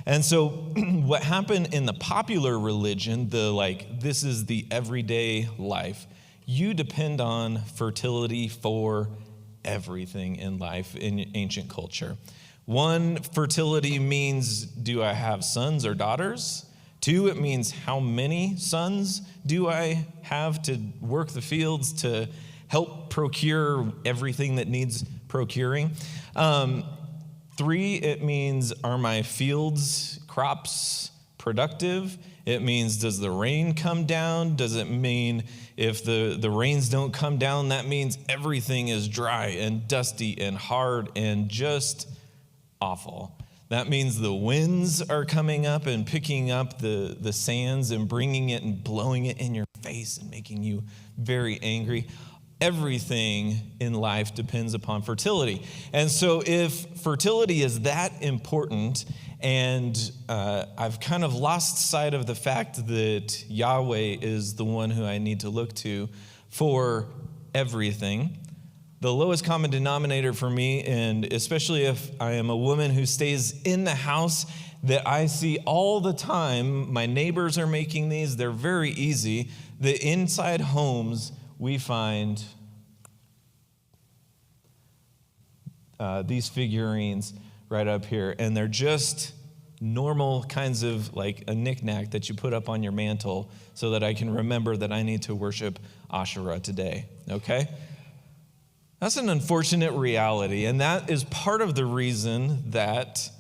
And so what happened in the popular religion, this is the everyday life, you depend on fertility for everything in life in ancient culture. One, fertility means, do I have sons or daughters? Two, it means how many sons do I have to work the fields to help procure everything that needs procuring? Three, it means, are my fields, crops productive? It means, does the rain come down? Does it mean if the rains don't come down, that means everything is dry and dusty and hard and just awful? That means the winds are coming up and picking up the sands and bringing it and blowing it in your face and making you very angry. Everything in life depends upon fertility. And so if fertility is that important, and I've kind of lost sight of the fact that Yahweh is the one who I need to look to for everything, the lowest common denominator for me, and especially if I am a woman who stays in the house that I see all the time, my neighbors are making these, they're very easy. The inside homes we find these figurines right up here, and they're just normal kinds of like a knickknack that you put up on your mantle so that I can remember that I need to worship Asherah today, okay? That's an unfortunate reality, and that is part of the reason that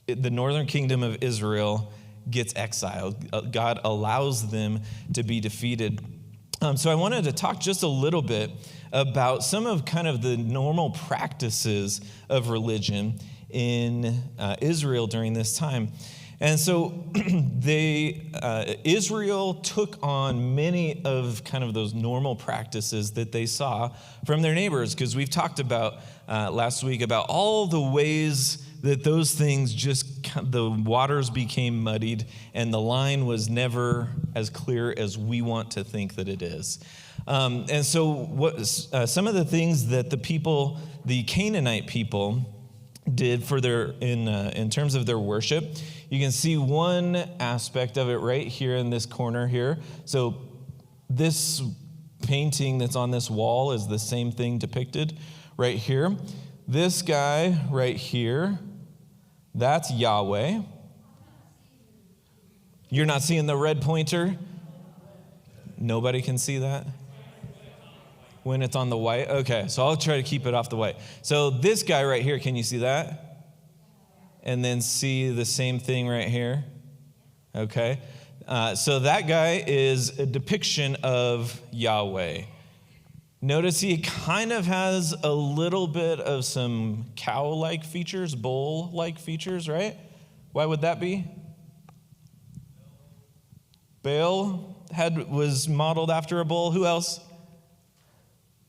the northern kingdom of Israel gets exiled. God allows them to be defeated. So I wanted to talk just a little bit about some of kind of the normal practices of religion in Israel during this time. And so Israel took on many of kind of those normal practices that they saw from their neighbors, because we've talked about last week about all the ways that those things the waters became muddied and the line was never as clear as we want to think that it is. And so some of the things that the Canaanite people did for in terms of their worship, you can see one aspect of it right here in this corner here. So this painting that's on this wall is the same thing depicted right here. This guy right here, that's Yahweh. You're not seeing the red pointer? Nobody can see that? When it's on the white? Okay, so I'll try to keep it off the white. So this guy right here, can you see that? And then see the same thing right here? Okay. So that guy is a depiction of Yahweh. Notice he kind of has a little bit of some cow-like features, bull-like features, right? Why would that be? Baal was modeled after a bull. Who else?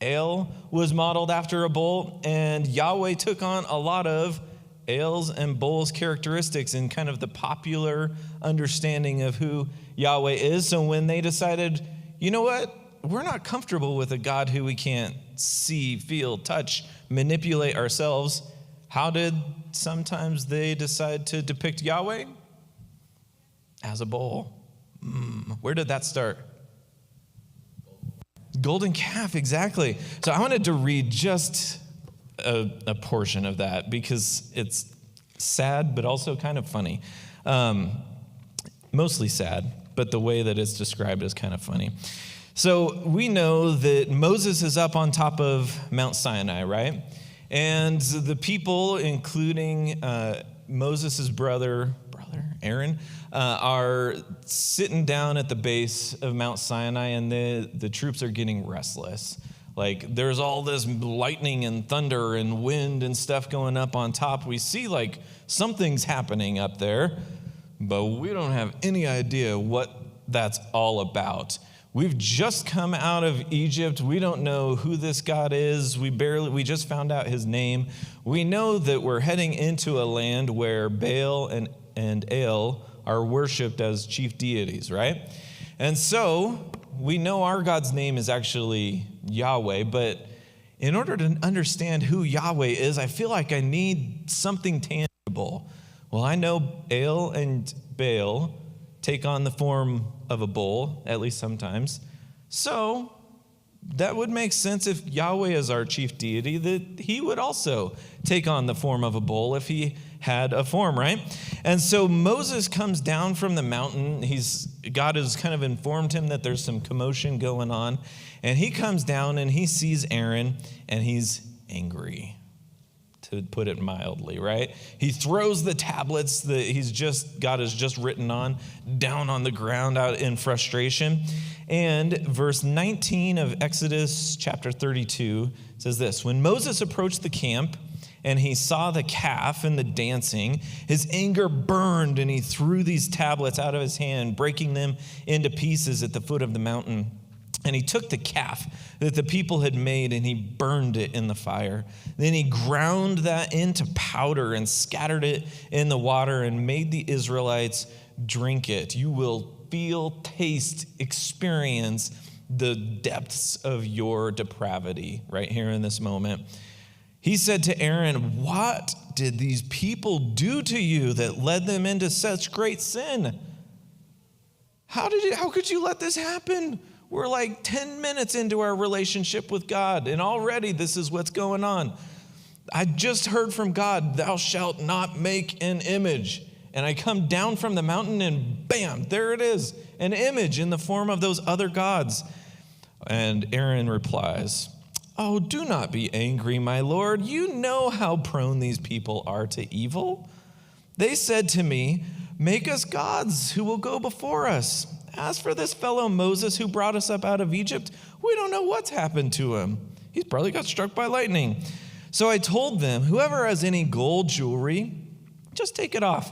El was modeled after a bull, and Yahweh took on a lot of El's and bull's characteristics in kind of the popular understanding of who Yahweh is. So when they decided, you know what? We're not comfortable with a God who we can't see, feel, touch, manipulate ourselves. How did sometimes they decide to depict Yahweh? As a bull. Where did that start? Golden calf, exactly. So I wanted to read just a portion of that because it's sad, but also kind of funny. Mostly sad, but the way that it's described is kind of funny. So we know that Moses is up on top of Mount Sinai, right? And the people, including Moses' brother Aaron, are sitting down at the base of Mount Sinai, and the troops are getting restless. Like, there's all this lightning and thunder and wind and stuff going up on top. We see like something's happening up there, but we don't have any idea what that's all about. We've just come out of Egypt. We don't know who this God is. We just found out his name. We know that we're heading into a land where Baal and El are worshipped as chief deities, right? And so we know our God's name is actually Yahweh, but in order to understand who Yahweh is, I feel like I need something tangible. Well, I know El and Baal take on the form of a bull, at least sometimes. So that would make sense if Yahweh is our chief deity, that he would also take on the form of a bull if he had a form, right? And so Moses comes down from the mountain. God has kind of informed him that there's some commotion going on. And he comes down and he sees Aaron and he's angry, to put it mildly, right? He throws the tablets that God has just written on down on the ground out in frustration. And verse 19 of Exodus chapter 32 says this: when Moses approached the camp and he saw the calf and the dancing, his anger burned, and he threw these tablets out of his hand, breaking them into pieces at the foot of the mountain. And he took the calf that the people had made and he burned it in the fire. Then he ground that into powder and scattered it in the water and made the Israelites drink it. You will feel, taste, experience the depths of your depravity right here in this moment. He said to Aaron, "What did these people do to you that led them into such great sin? How could you let this happen? We're like 10 minutes into our relationship with God, and already this is what's going on. I just heard from God, 'Thou shalt not make an image.' And I come down from the mountain and bam, there it is, an image in the form of those other gods." And Aaron replies, "Oh, do not be angry, my Lord. You know how prone these people are to evil. They said to me, 'Make us gods who will go before us.' As for this fellow Moses who brought us up out of Egypt, we don't know what's happened to him. He's probably got struck by lightning." So I told them, "Whoever has any gold jewelry, just take it off."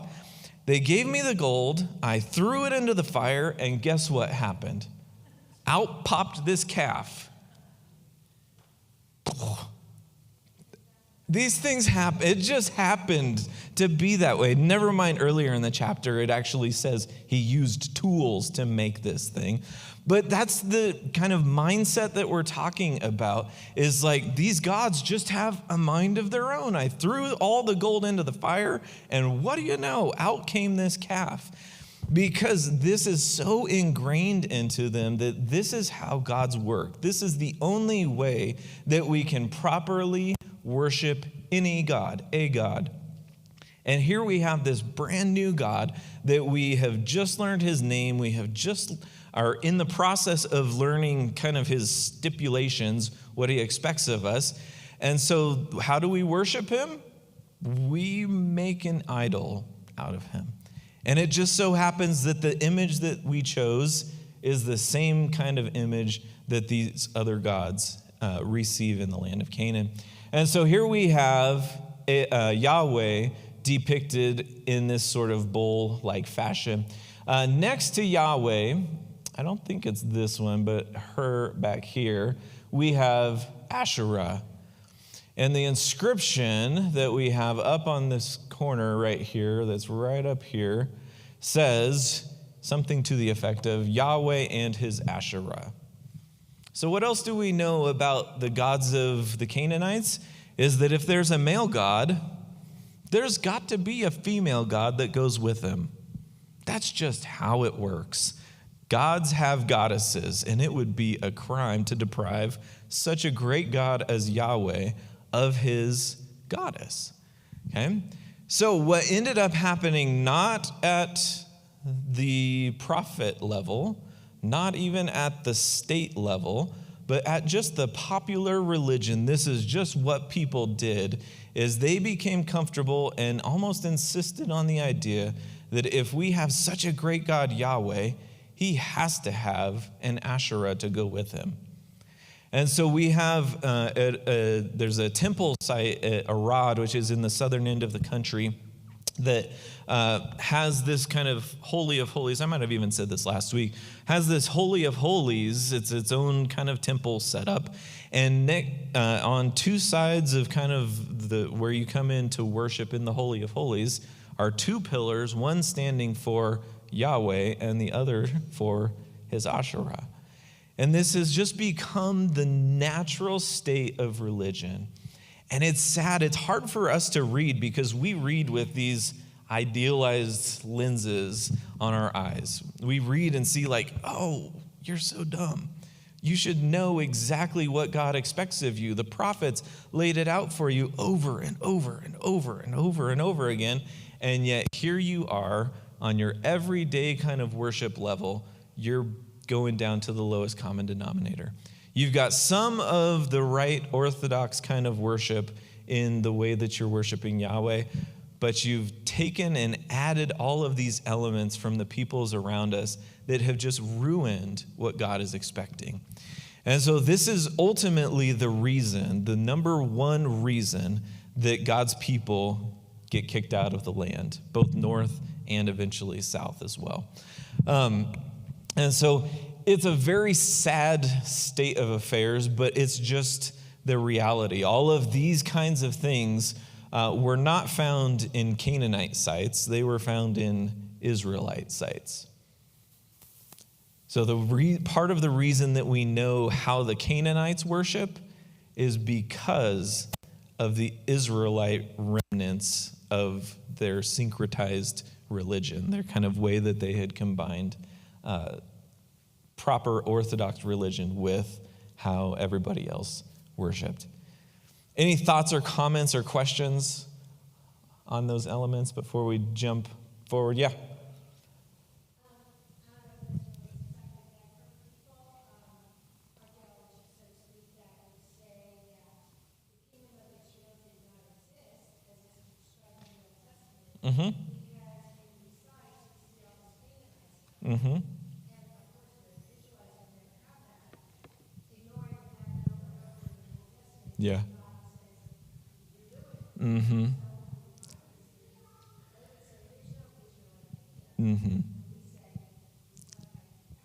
They gave me the gold. I threw it into the fire, and guess what happened? Out popped this calf. These things happen. It just happened to be that way. Never mind, earlier in the chapter, it actually says he used tools to make this thing. But that's the kind of mindset that we're talking about, is like these gods just have a mind of their own. I threw all the gold into the fire, and what do you know? Out came this calf. Because this is so ingrained into them that this is how God's work. This is the only way that we can properly worship any God, a God. And here we have this brand new God that we have just learned his name. We have just are in the process of learning kind of his stipulations, what he expects of us. And so how do we worship him? We make an idol out of him. And it just so happens that the image that we chose is the same kind of image that these other gods receive in the land of Canaan. And so here we have Yahweh depicted in this sort of bull-like fashion. Next to Yahweh, I don't think it's this one, but her back here, we have Asherah. And the inscription that we have up on this corner right here, that's right up here, says something to the effect of Yahweh and his Asherah. So what else do we know about the gods of the Canaanites? Is that if there's a male god, there's got to be a female god that goes with him. That's just how it works. Gods have goddesses, and it would be a crime to deprive such a great God as Yahweh of his goddess. Okay? So what ended up happening, not at the prophet level, not even at the state level, but at just the popular religion, this is just what people did, is they became comfortable and almost insisted on the idea that if we have such a great God, Yahweh, he has to have an Asherah to go with him. And so we have, there's a temple site at Arad, which is in the southern end of the country, that has this kind of Holy of Holies. I might have even said this last week. Has this Holy of Holies. It's its own kind of temple setup. And on two sides of kind of where you come in to worship in the Holy of Holies are two pillars, one standing for Yahweh and the other for his Asherah. And this has just become the natural state of religion. And it's sad. It's hard for us to read because we read with these idealized lenses on our eyes. We read and see like, oh, you're so dumb. You should know exactly what God expects of you. The prophets laid it out for you over and over and over and over and over again. And yet here you are on your everyday kind of worship level. You're going down to the lowest common denominator. You've got some of the right orthodox kind of worship in the way that you're worshiping Yahweh, but you've taken and added all of these elements from the peoples around us that have just ruined what God is expecting. And so this is ultimately the reason, the number one reason that God's people get kicked out of the land, both north and eventually south as well. And so it's a very sad state of affairs, but it's just the reality. All of these kinds of things were not found in Canaanite sites. They were found in Israelite sites. So part of the reason that we know how the Canaanites worship is because of the Israelite remnants of their syncretized religion, their kind of way that they had combined proper Orthodox religion with how everybody else worshiped. Any thoughts or comments or questions on those elements before we jump forward? Yeah. Mm-hmm. Mm-hmm. Yeah. Mm-hmm. Mm-hmm.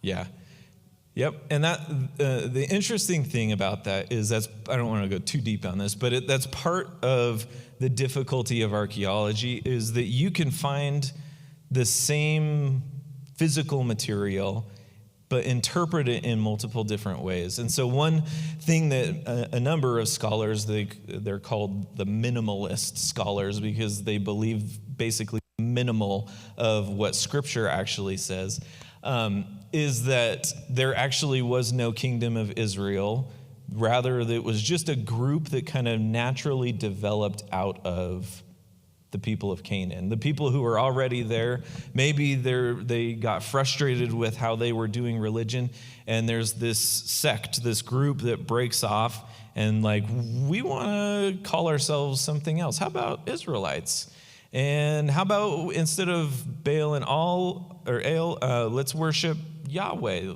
Yeah. Yep. And that the interesting thing about that is I don't want to go too deep on this, but that's part of the difficulty of archaeology is that you can find the same physical material but interpret it in multiple different ways. And so one thing that a number of scholars, they're called the minimalist scholars because they believe basically minimal of what Scripture actually says, is that there actually was no kingdom of Israel. Rather, that it was just a group that kind of naturally developed out of the people of Canaan. The people who were already there, maybe they got frustrated with how they were doing religion, and there's this sect, this group that breaks off, and like, we want to call ourselves something else. How about Israelites? And how about instead of Baal and El, let's worship Yahweh.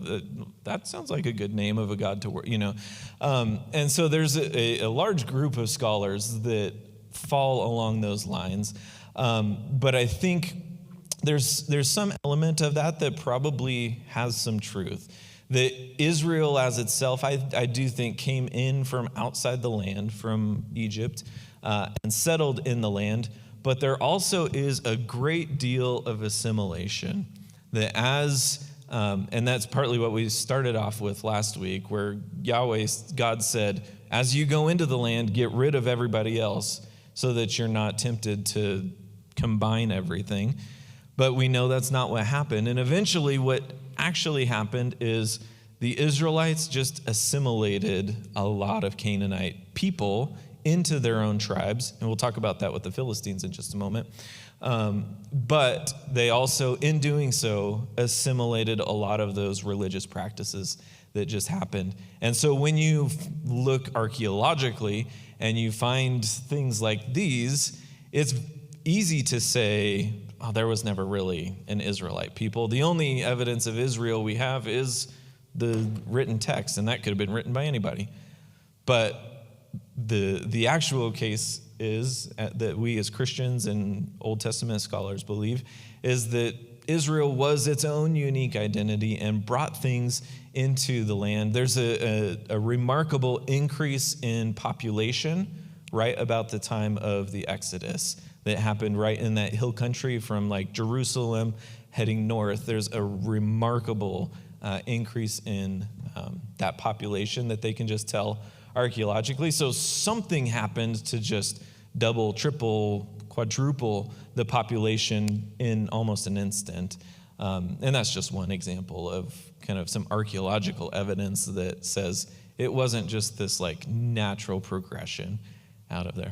That sounds like a good name of a god to worship, And so there's a large group of scholars that fall along those lines. But I think there's some element of that probably has some truth. That Israel as itself, I do think, came in from outside the land, from Egypt, and settled in the land. But there also is a great deal of assimilation. That and that's partly what we started off with last week, where God said, as you go into the land, get rid of everybody else so that you're not tempted to combine everything. But we know that's not what happened. And eventually what actually happened is the Israelites just assimilated a lot of Canaanite people into their own tribes. And we'll talk about that with the Philistines in just a moment. But they also, in doing so, assimilated a lot of those religious practices that just happened. And so when you look archaeologically and you find things like these, it's easy to say, oh, there was never really an Israelite people. The only evidence of Israel we have is the written text, and that could have been written by anybody. But the actual case is that we as Christians and Old Testament scholars believe is that Israel was its own unique identity and brought things into the land. There's a remarkable increase in population right about the time of the Exodus that happened right in that hill country from like Jerusalem heading north. There's a remarkable increase in that population that they can just tell archaeologically. So something happened to just double, triple, quadruple the population in almost an instant. And that's just one example of kind of some archaeological evidence that says it wasn't just this like natural progression out of there.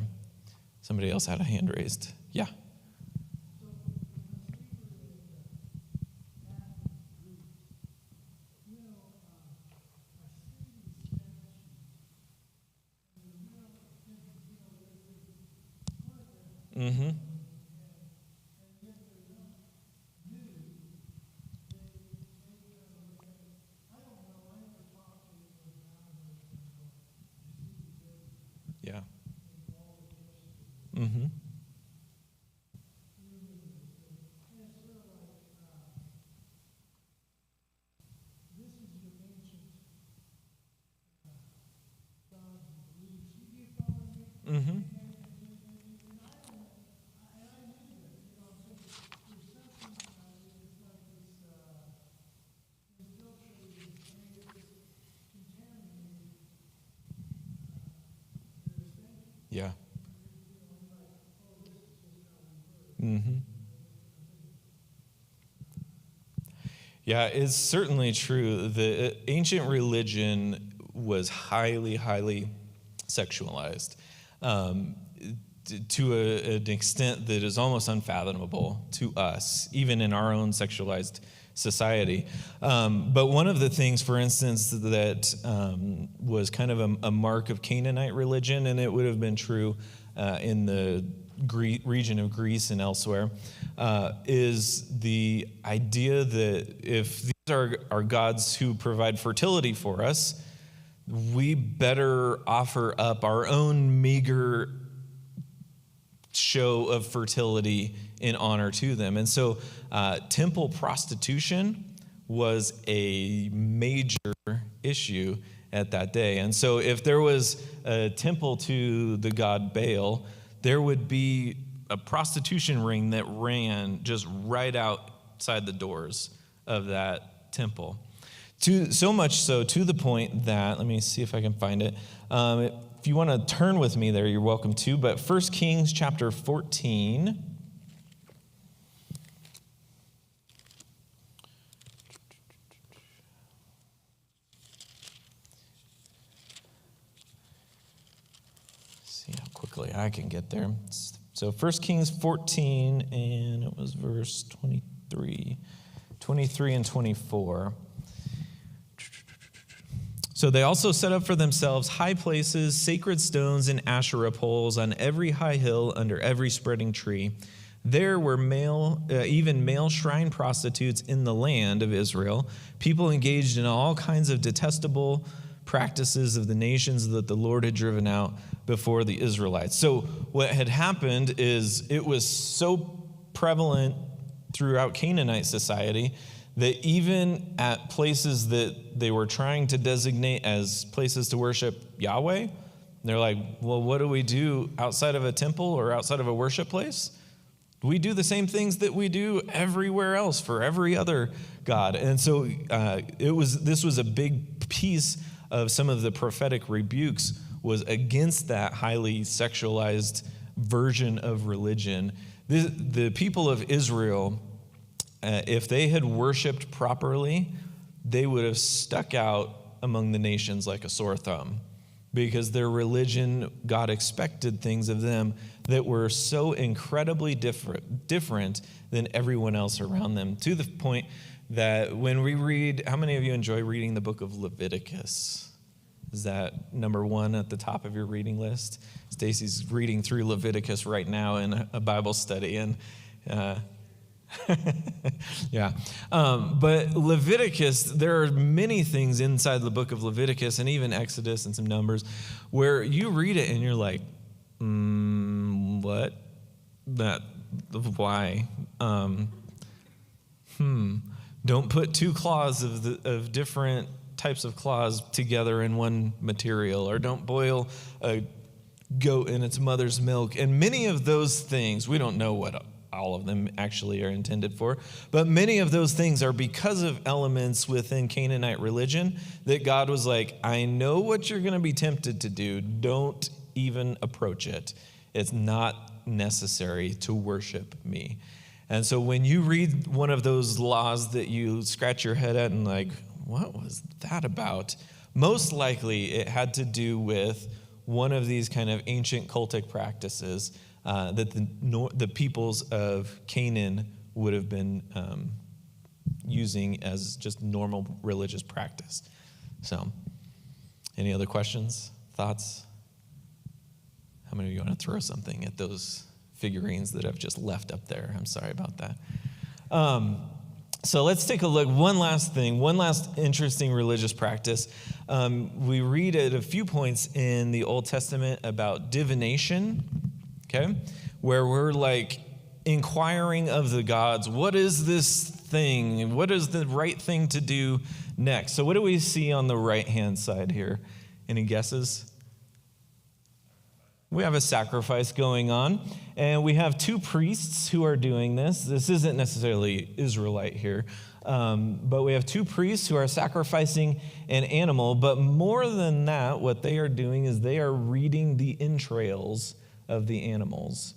Somebody else had a hand raised. Yeah. Mm-hmm. Yeah. Mm-hmm. Mm-hmm. Yeah. Mm-hmm. Yeah, it's certainly true. The ancient religion was highly, highly sexualized to an extent that is almost unfathomable to us, even in our own sexualized society. But one of the things, for instance, that was kind of a mark of Canaanite religion, and it would have been true in the region of Greece and elsewhere, is the idea that if these are gods who provide fertility for us, we better offer up our own meager show of fertility in honor to them. And so temple prostitution was a major issue at that day. And so if there was a temple to the god Baal, there would be a prostitution ring that ran just right outside the doors of that temple. So much so, to the point that, let me see if I can find it. If you want to turn with me there, you're welcome to. But 1 Kings chapter 14. See how quickly I can get there. So 1 Kings 14, and it was verse 23 and 24. So they also set up for themselves high places, sacred stones, and Asherah poles on every high hill under every spreading tree. There were even male shrine prostitutes in the land of Israel, people engaged in all kinds of detestable practices of the nations that the Lord had driven out before the Israelites. So what had happened is it was so prevalent throughout Canaanite society that even at places that they were trying to designate as places to worship Yahweh, they're like, well, what do we do outside of a temple or outside of a worship place? We do the same things that we do everywhere else for every other god. And so this was a big piece of some of the prophetic rebukes was against that highly sexualized version of religion. The people of Israel, if they had worshiped properly, they would have stuck out among the nations like a sore thumb, because their religion, God expected things of them that were so incredibly different than everyone else around them, to the point that when we read, how many of you enjoy reading the book of Leviticus? Is that number one at the top of your reading list? Stacy's reading through Leviticus right now in a Bible study, and yeah. But Leviticus, there are many things inside the book of Leviticus and even Exodus and some Numbers where you read it and you're like, what? Why? Don't put two claws of different types of claws together in one material, or don't boil a goat in its mother's milk. And many of those things, we don't know what all of them actually are intended for, but many of those things are because of elements within Canaanite religion that God was like, I know what you're going to be tempted to do. Don't even approach it. It's not necessary to worship me. And so when you read one of those laws that you scratch your head at and like, what was that about? Most likely it had to do with one of these kind of ancient cultic practices that the peoples of Canaan would have been using as just normal religious practice. So, any other questions, thoughts? How many of you want to throw something at those figurines that I've just left up there? I'm sorry about that. So let's take a look. One last interesting religious practice. We read at a few points in the Old Testament about divination, okay, where we're like inquiring of the gods, what is this thing? What is the right thing to do next? So what do we see on the right-hand side here? Any guesses? We have a sacrifice going on, and we have two priests who are doing this. This isn't necessarily Israelite here, but we have two priests who are sacrificing an animal. But more than that, what they are doing is they are reading the entrails of the animals.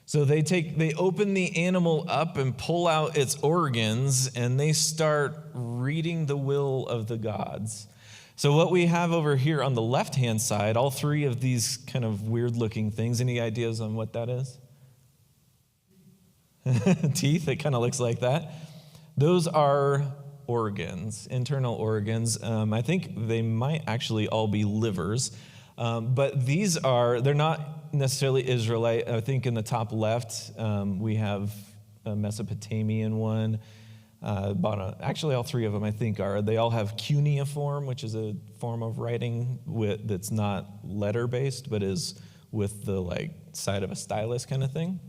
So they open the animal up and pull out its organs, and they start reading the will of the gods. So what we have over here on the left-hand side, all three of these kind of weird-looking things. Any ideas on what that is? Teeth, it kind of looks like that. Those are organs, internal organs. I think they might actually all be livers. But they're not necessarily Israelite. I think in the top left, we have a Mesopotamian one. Actually, all three of them, I think, they all have cuneiform, which is a form of writing that's not letter-based, but is with the side of a stylus kind of thing.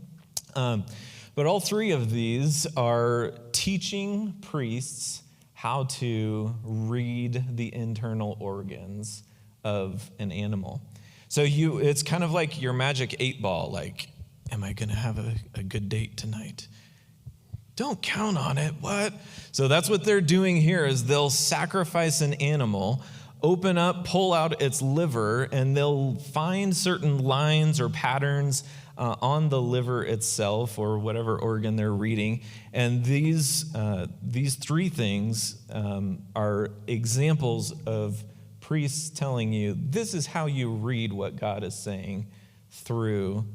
But all three of these are teaching priests how to read the internal organs of an animal. So it's kind of like your magic 8-ball, am I going to have a good date tonight? Don't count on it. What? So that's what they're doing here is they'll sacrifice an animal, open up, pull out its liver, and they'll find certain lines or patterns on the liver itself or whatever organ they're reading. And these three things are examples of priests telling you this is how you read what God is saying through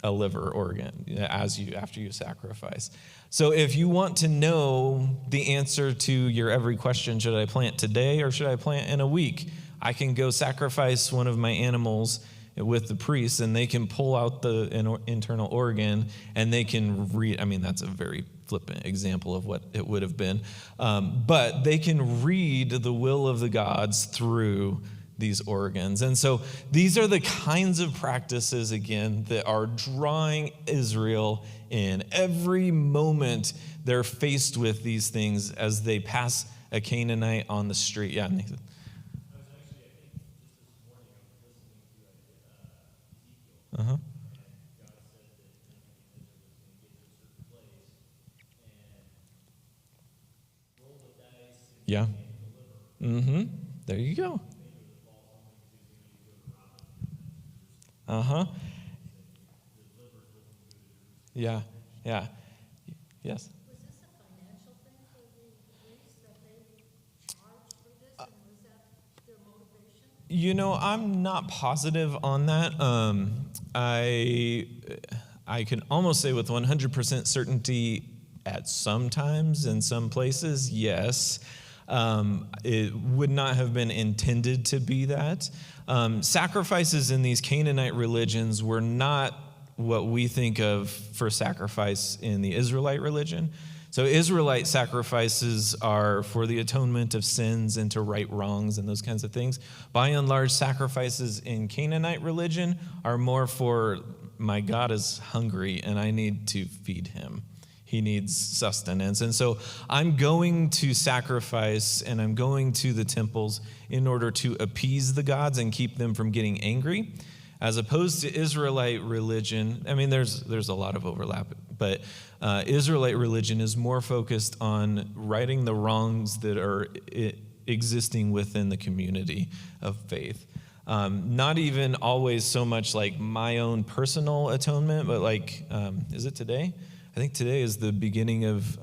a liver organ after you sacrifice. So if you want to know the answer to your every question, should I plant today or should I plant in a week? I can go sacrifice one of my animals with the priests and they can pull out the internal organ and they can read. I mean, that's a very flippant example of what it would have been. But they can read the will of the gods through these organs. And so these are the kinds of practices, again, that are drawing Israel in. Every moment they're faced with these things as they pass a Canaanite on the street. Yeah, Nathan. Uh-huh. Yeah. Mm-hmm. There you go. Uh-huh. Yeah. Yeah. Yes. Was this a financial thing for the priests that they charged for this, and was that their motivation? I'm not positive on that. I can almost say with 100% certainty at some times in some places, yes. It would not have been intended to be that. Sacrifices in these Canaanite religions were not what we think of for sacrifice in the Israelite religion. So Israelite sacrifices are for the atonement of sins and to right wrongs and those kinds of things. By and large, sacrifices in Canaanite religion are more for my God is hungry and I need to feed him. He needs sustenance. And so I'm going to sacrifice and I'm going to the temples in order to appease the gods and keep them from getting angry. As opposed to Israelite religion, I mean, there's a lot of overlap, but Israelite religion is more focused on righting the wrongs that are existing within the community of faith. Not even always so much like my own personal atonement, but like, is it today? I think today is the beginning of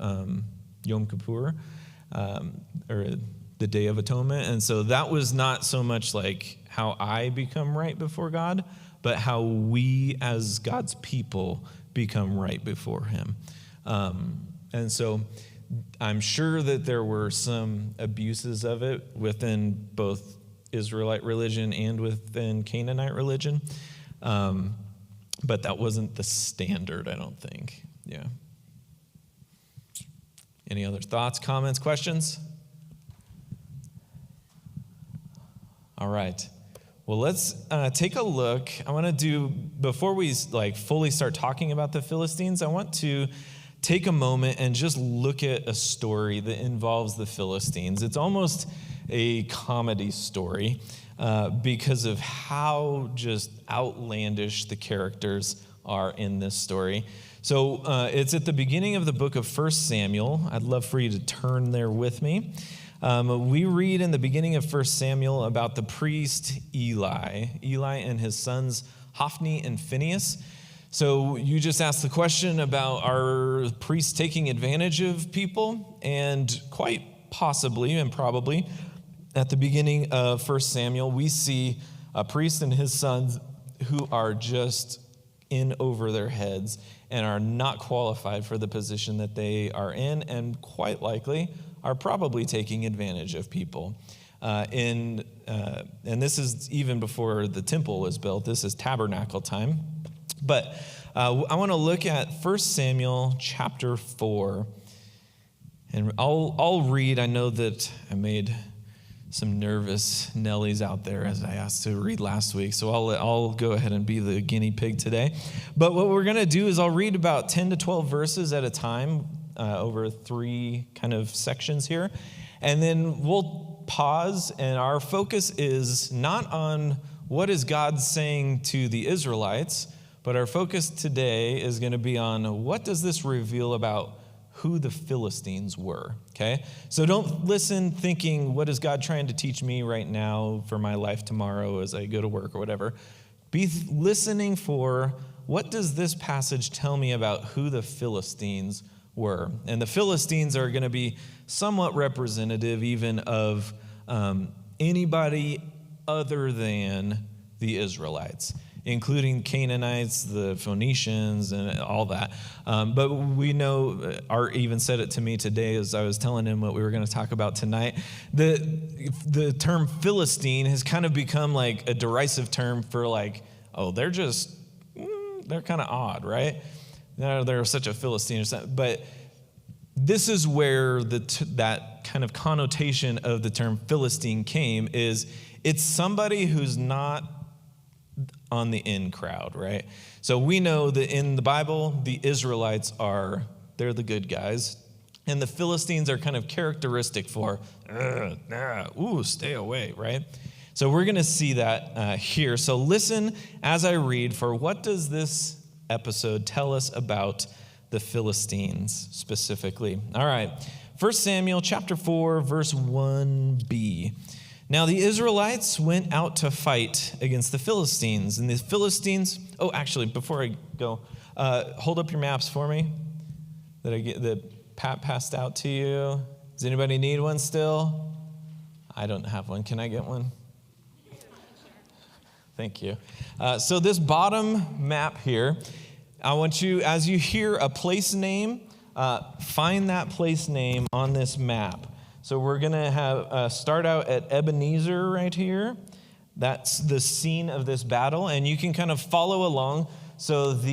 Yom Kippur, or the Day of Atonement. And so that was not so much like how I become right before God, but how we as God's people become right before him. And so I'm sure that there were some abuses of it within both Israelite religion and within Canaanite religion. But that wasn't the standard, I don't think. Yeah. Any other thoughts, comments, questions? All right. Well, let's take a look. I want to do, before we fully start talking about the Philistines, I want to take a moment and just look at a story that involves the Philistines. It's almost a comedy story because of how just outlandish the characters are in this story. So it's at the beginning of the book of 1 Samuel. I'd love for you to turn there with me. We read in the beginning of 1 Samuel about the priest Eli and his sons Hophni and Phinehas. So you just asked the question about, are priests taking advantage of people? And quite possibly and probably at the beginning of 1 Samuel, we see a priest and his sons who are just in over their heads and are not qualified for the position that they are in, and quite likely are probably taking advantage of people. And this is even before the temple was built. This is tabernacle time. But I want to look at 1 Samuel chapter 4. And I'll read. I know that I made some nervous Nellies out there as I asked to read last week. So I'll go ahead and be the guinea pig today. But what we're going to do is I'll read about 10 to 12 verses at a time over 3 kind of sections here. And then we'll pause, and our focus is not on what is God saying to the Israelites, but our focus today is going to be on what does this reveal about who the Philistines were, okay? So don't listen thinking, what is God trying to teach me right now for my life tomorrow as I go to work or whatever. Be listening for, what does this passage tell me about who the Philistines were? And the Philistines are going to be somewhat representative even of anybody other than the Israelites, including Canaanites, the Phoenicians, and all that. But we know, Art even said it to me today as I was telling him what we were going to talk about tonight. The term Philistine has kind of become like a derisive term for like, oh, they're kind of odd, right? They're such a Philistine or something. But this is where that kind of connotation of the term Philistine came, is it's somebody who's not on the in crowd, right? So we know that in the Bible, the Israelites they're the good guys. And the Philistines are kind of characteristic for, stay away, right? So we're going to see that here. So listen as I read for what does this episode tell us about the Philistines specifically. All right. 1 Samuel chapter 4, verse 1b. Now the Israelites went out to fight against the Philistines. And the Philistines, actually, before I go, hold up your maps for me that Pat passed out to you. Does anybody need one still? I don't have one. Can I get one? Thank you. So this bottom map here, I want you, as you hear a place name, find that place name on this map. So we're going to have start out at Ebenezer right here. That's the scene of this battle, and you can kind of follow along. So the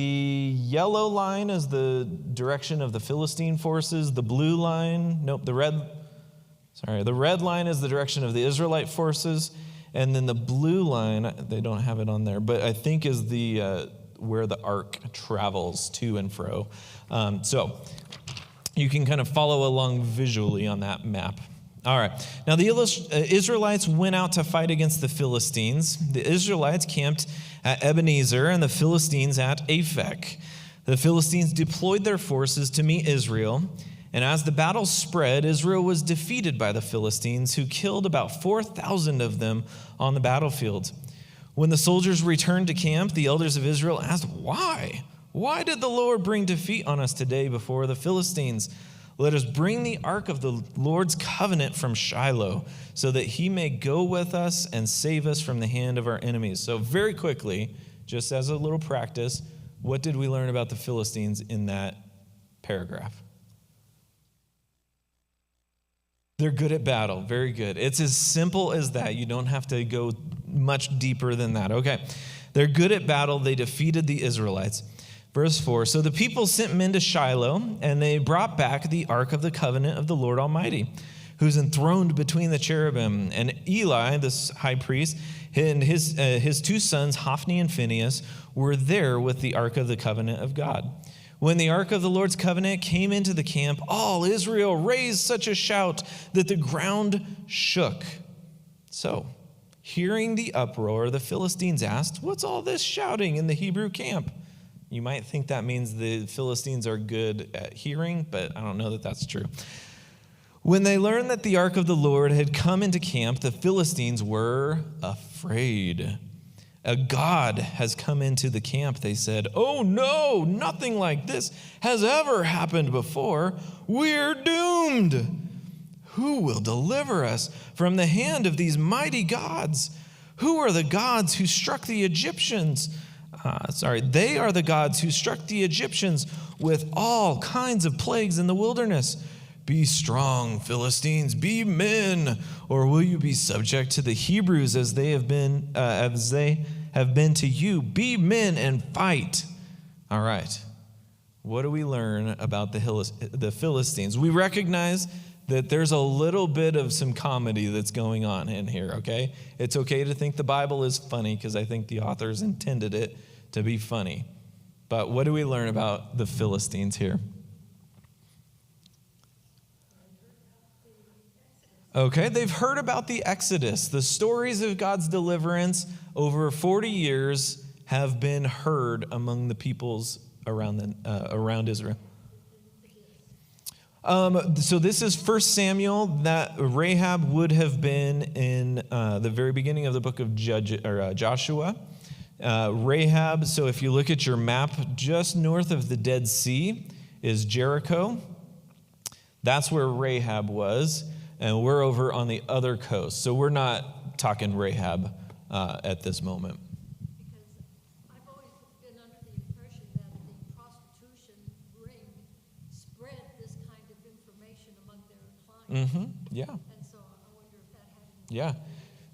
yellow line is the direction of the Philistine forces. The blue line, the red line is the direction of the Israelite forces. And then the blue line, they don't have it on there, but I think is the where the ark travels to and fro. So you can kind of follow along visually on that map. All right. Now the Israelites went out to fight against the Philistines. The Israelites camped at Ebenezer and the Philistines at Aphek. The Philistines deployed their forces to meet Israel. And as the battle spread, Israel was defeated by the Philistines, who killed about 4,000 of them on the battlefield. When the soldiers returned to camp, the elders of Israel asked, "Why? Why did the Lord bring defeat on us today before the Philistines? Let us bring the ark of the Lord's covenant from Shiloh, so that he may go with us and save us from the hand of our enemies." So very quickly, just as a little practice, what did we learn about the Philistines in that paragraph? They're good at battle. Very good. It's as simple as that. You don't have to go much deeper than that. Okay. They're good at battle. They defeated the Israelites. Verse 4, so the people sent men to Shiloh, and they brought back the ark of the covenant of the Lord Almighty, who's enthroned between the cherubim. And Eli, this high priest, and his two sons, Hophni and Phinehas, were there with the ark of the covenant of God. When the ark of the Lord's covenant came into the camp, all Israel raised such a shout that the ground shook. So, hearing the uproar, the Philistines asked, "What's all this shouting in the Hebrew camp?" You might think that means the Philistines are good at hearing, but I don't know that that's true. When they learned that the ark of the Lord had come into camp, the Philistines were afraid. "A god has come into the camp," they said. "Oh no, nothing like this has ever happened before. We're doomed. Who will deliver us from the hand of these mighty gods? Who are the gods who struck the Egyptians? They are the gods who struck the Egyptians with all kinds of plagues in the wilderness. Be strong, Philistines, be men, or will you be subject to the Hebrews as they have been to you? Be men and fight." All right. What do we learn about the Philistines? We recognize that there's a little bit of some comedy that's going on in here, okay? It's okay to think the Bible is funny because I think the authors intended it to be funny. But what do we learn about the Philistines here? Okay, they've heard about the Exodus. The stories of God's deliverance over 40 years have been heard among the peoples around Israel. So this is 1 Samuel. That Rahab would have been in the very beginning of the book of Joshua. Rahab, so if you look at your map, just north of the Dead Sea is Jericho. That's where Rahab was, and we're over on the other coast. So we're not talking Rahab at this moment. Because I've always been under the impression that the prostitution ring spread this kind of information among their clients. Mm-hmm. Yeah. And so I wonder if that had...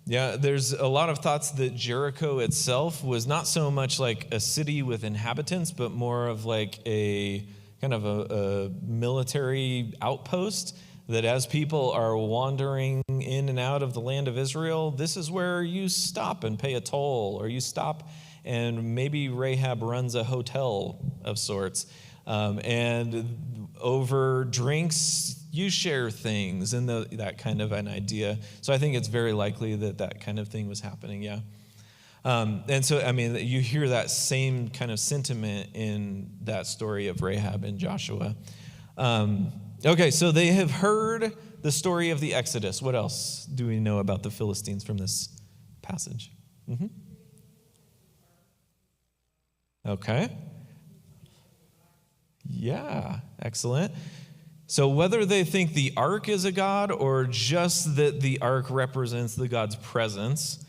Yeah, there's a lot of thoughts that Jericho itself was not so much like a city with inhabitants, but more of like a kind of a military outpost, that as people are wandering in and out of the land of Israel, this is where you stop and pay a toll, or you stop and maybe Rahab runs a hotel of sorts. And over drinks, you share things, and that kind of an idea. So I think it's very likely that kind of thing was happening, yeah. And so, I mean, you hear that same kind of sentiment in that story of Rahab and Joshua. Okay, so they have heard the story of the Exodus. What else do we know about the Philistines from this passage? Mm-hmm. Okay. Yeah, excellent. So whether they think the ark is a god or just that the ark represents the God's presence,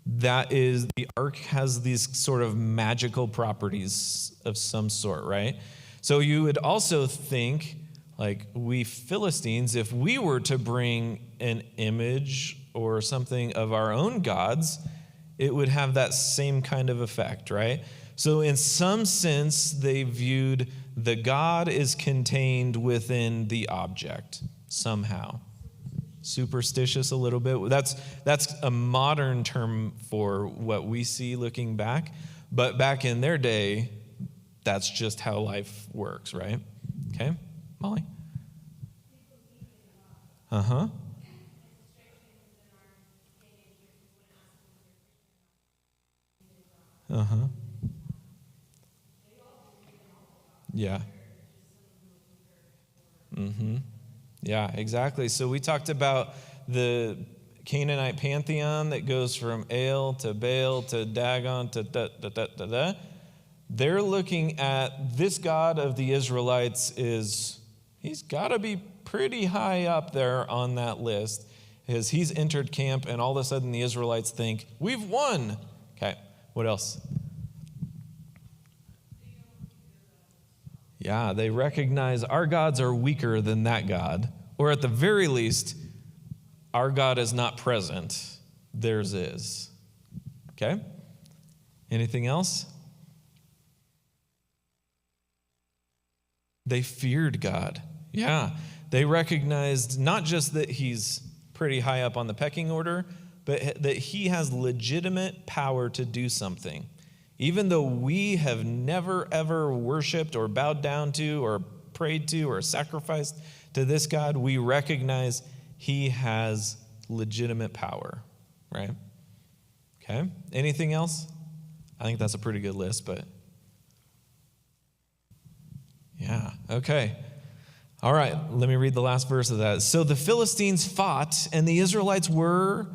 that is, the ark has these sort of magical properties of some sort, right? So you would also think, like, we Philistines, if we were to bring an image or something of our own gods, it would have that same kind of effect, right? So in some sense, they viewed the God is contained within the object somehow. Superstitious a little bit. That's a modern term for what we see looking back. But back in their day, that's just how life works, right? Okay, Molly? Uh-huh. Uh-huh. Yeah. Mm-hmm. Yeah, exactly. So we talked about the Canaanite pantheon that goes from El to Baal to Dagon to da. They're looking at this God of the Israelites he's got to be pretty high up there on that list, because he's entered camp, and all of a sudden the Israelites think, we've won. Okay, what else? Yeah, they recognize our gods are weaker than that God, or at the very least, our God is not present. Theirs is. Okay? Anything else? They feared God. Yeah. They recognized not just that he's pretty high up on the pecking order, but that he has legitimate power to do something. Even though we have never, ever worshiped or bowed down to or prayed to or sacrificed to this God, we recognize he has legitimate power, right? Okay. Anything else? I think that's a pretty good list, but yeah. Okay. All right. Let me read the last verse of that. So the Philistines fought, and the Israelites were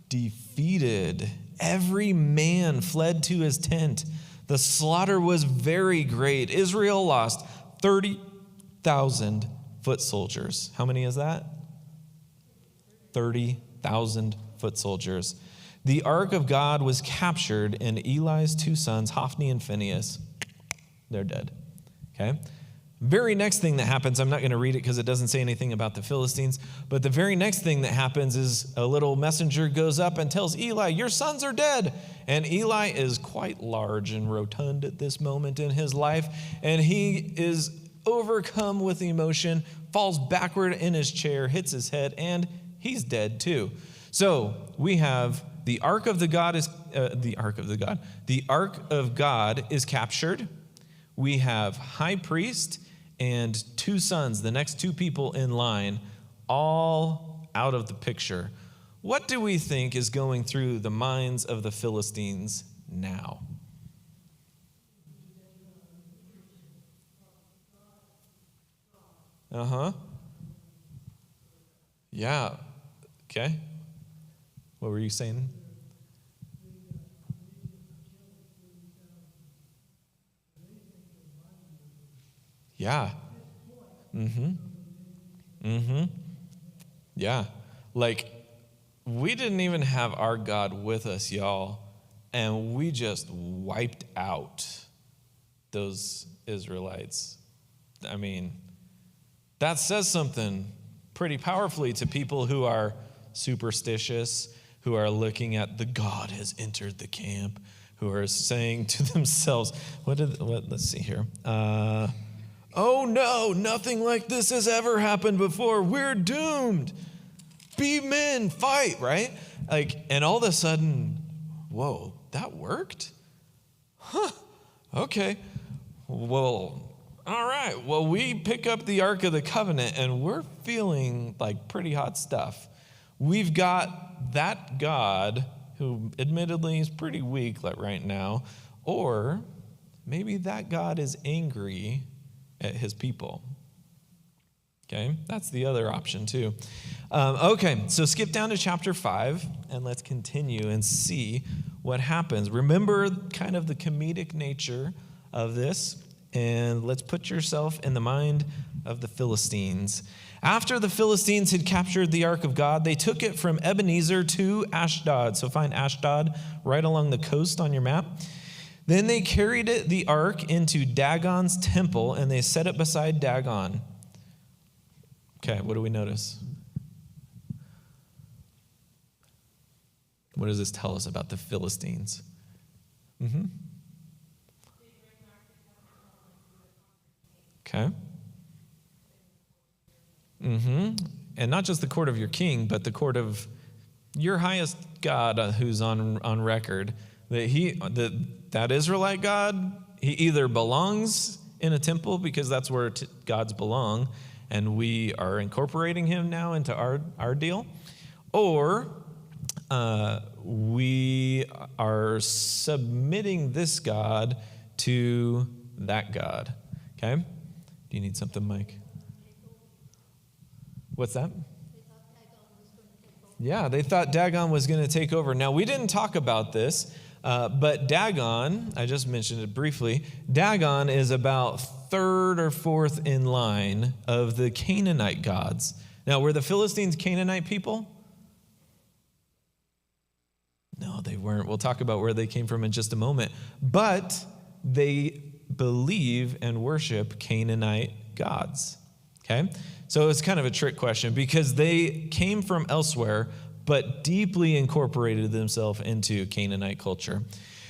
defeated. Every man fled to his tent. The slaughter was very great. Israel lost 30,000 foot soldiers. How many is that? 30,000 foot soldiers. The ark of God was captured, and Eli's two sons, Hophni and Phinehas, they're dead. Okay? Very next thing that happens, I'm not going to read it because it doesn't say anything about the Philistines, but the very next thing that happens is a little messenger goes up and tells Eli, your sons are dead. And Eli is quite large and rotund at this moment in his life, and he is overcome with emotion, falls backward in his chair, hits his head, and he's dead too. So we have the ark of God is captured. We have high priest and two sons, the next two people in line, all out of the picture. What do we think is going through the minds of the Philistines now? Yeah. Okay. What were you saying? Yeah. Yeah. Like, we didn't even have our God with us, y'all, and we just wiped out those Israelites. I mean, that says something pretty powerfully to people who are superstitious, who are looking at the God has entered the camp, who are saying to themselves, let's see here. Oh no, nothing like this has ever happened before. We're doomed. Be men, fight, right? And all of a sudden, whoa, that worked? Huh, okay. Well, all right. Well, we pick up the Ark of the Covenant, and we're feeling like pretty hot stuff. We've got that God who admittedly is pretty weak right now, or maybe that God is angry at his people. Okay, that's the other option too. Okay, so skip down to chapter 5 and let's continue and see what happens. Remember kind of the comedic nature of this, and let's put yourself in the mind of the Philistines. After the Philistines had captured the ark of God, they took it from Ebenezer to Ashdod. So find Ashdod right along the coast on your map. Then they carried the ark into Dagon's temple, and they set it beside Dagon. Okay, what do we notice? What does this tell us about the Philistines? Okay. And not just the court of your king, but the court of your highest God, who's on record. That Israelite God, he either belongs in a temple because that's where gods belong, and we are incorporating him now into our deal, or we are submitting this God to that God. Okay? Do you need something, Mike? What's that? Yeah, they thought Dagon was going to take over. Now, we didn't talk about this, but Dagon, I just mentioned it briefly, Dagon is about third or fourth in line of the Canaanite gods. Now, were the Philistines Canaanite people? No, they weren't. We'll talk about where they came from in just a moment. But they believe and worship Canaanite gods. Okay? So it's kind of a trick question because they came from elsewhere, but deeply incorporated themselves into Canaanite culture.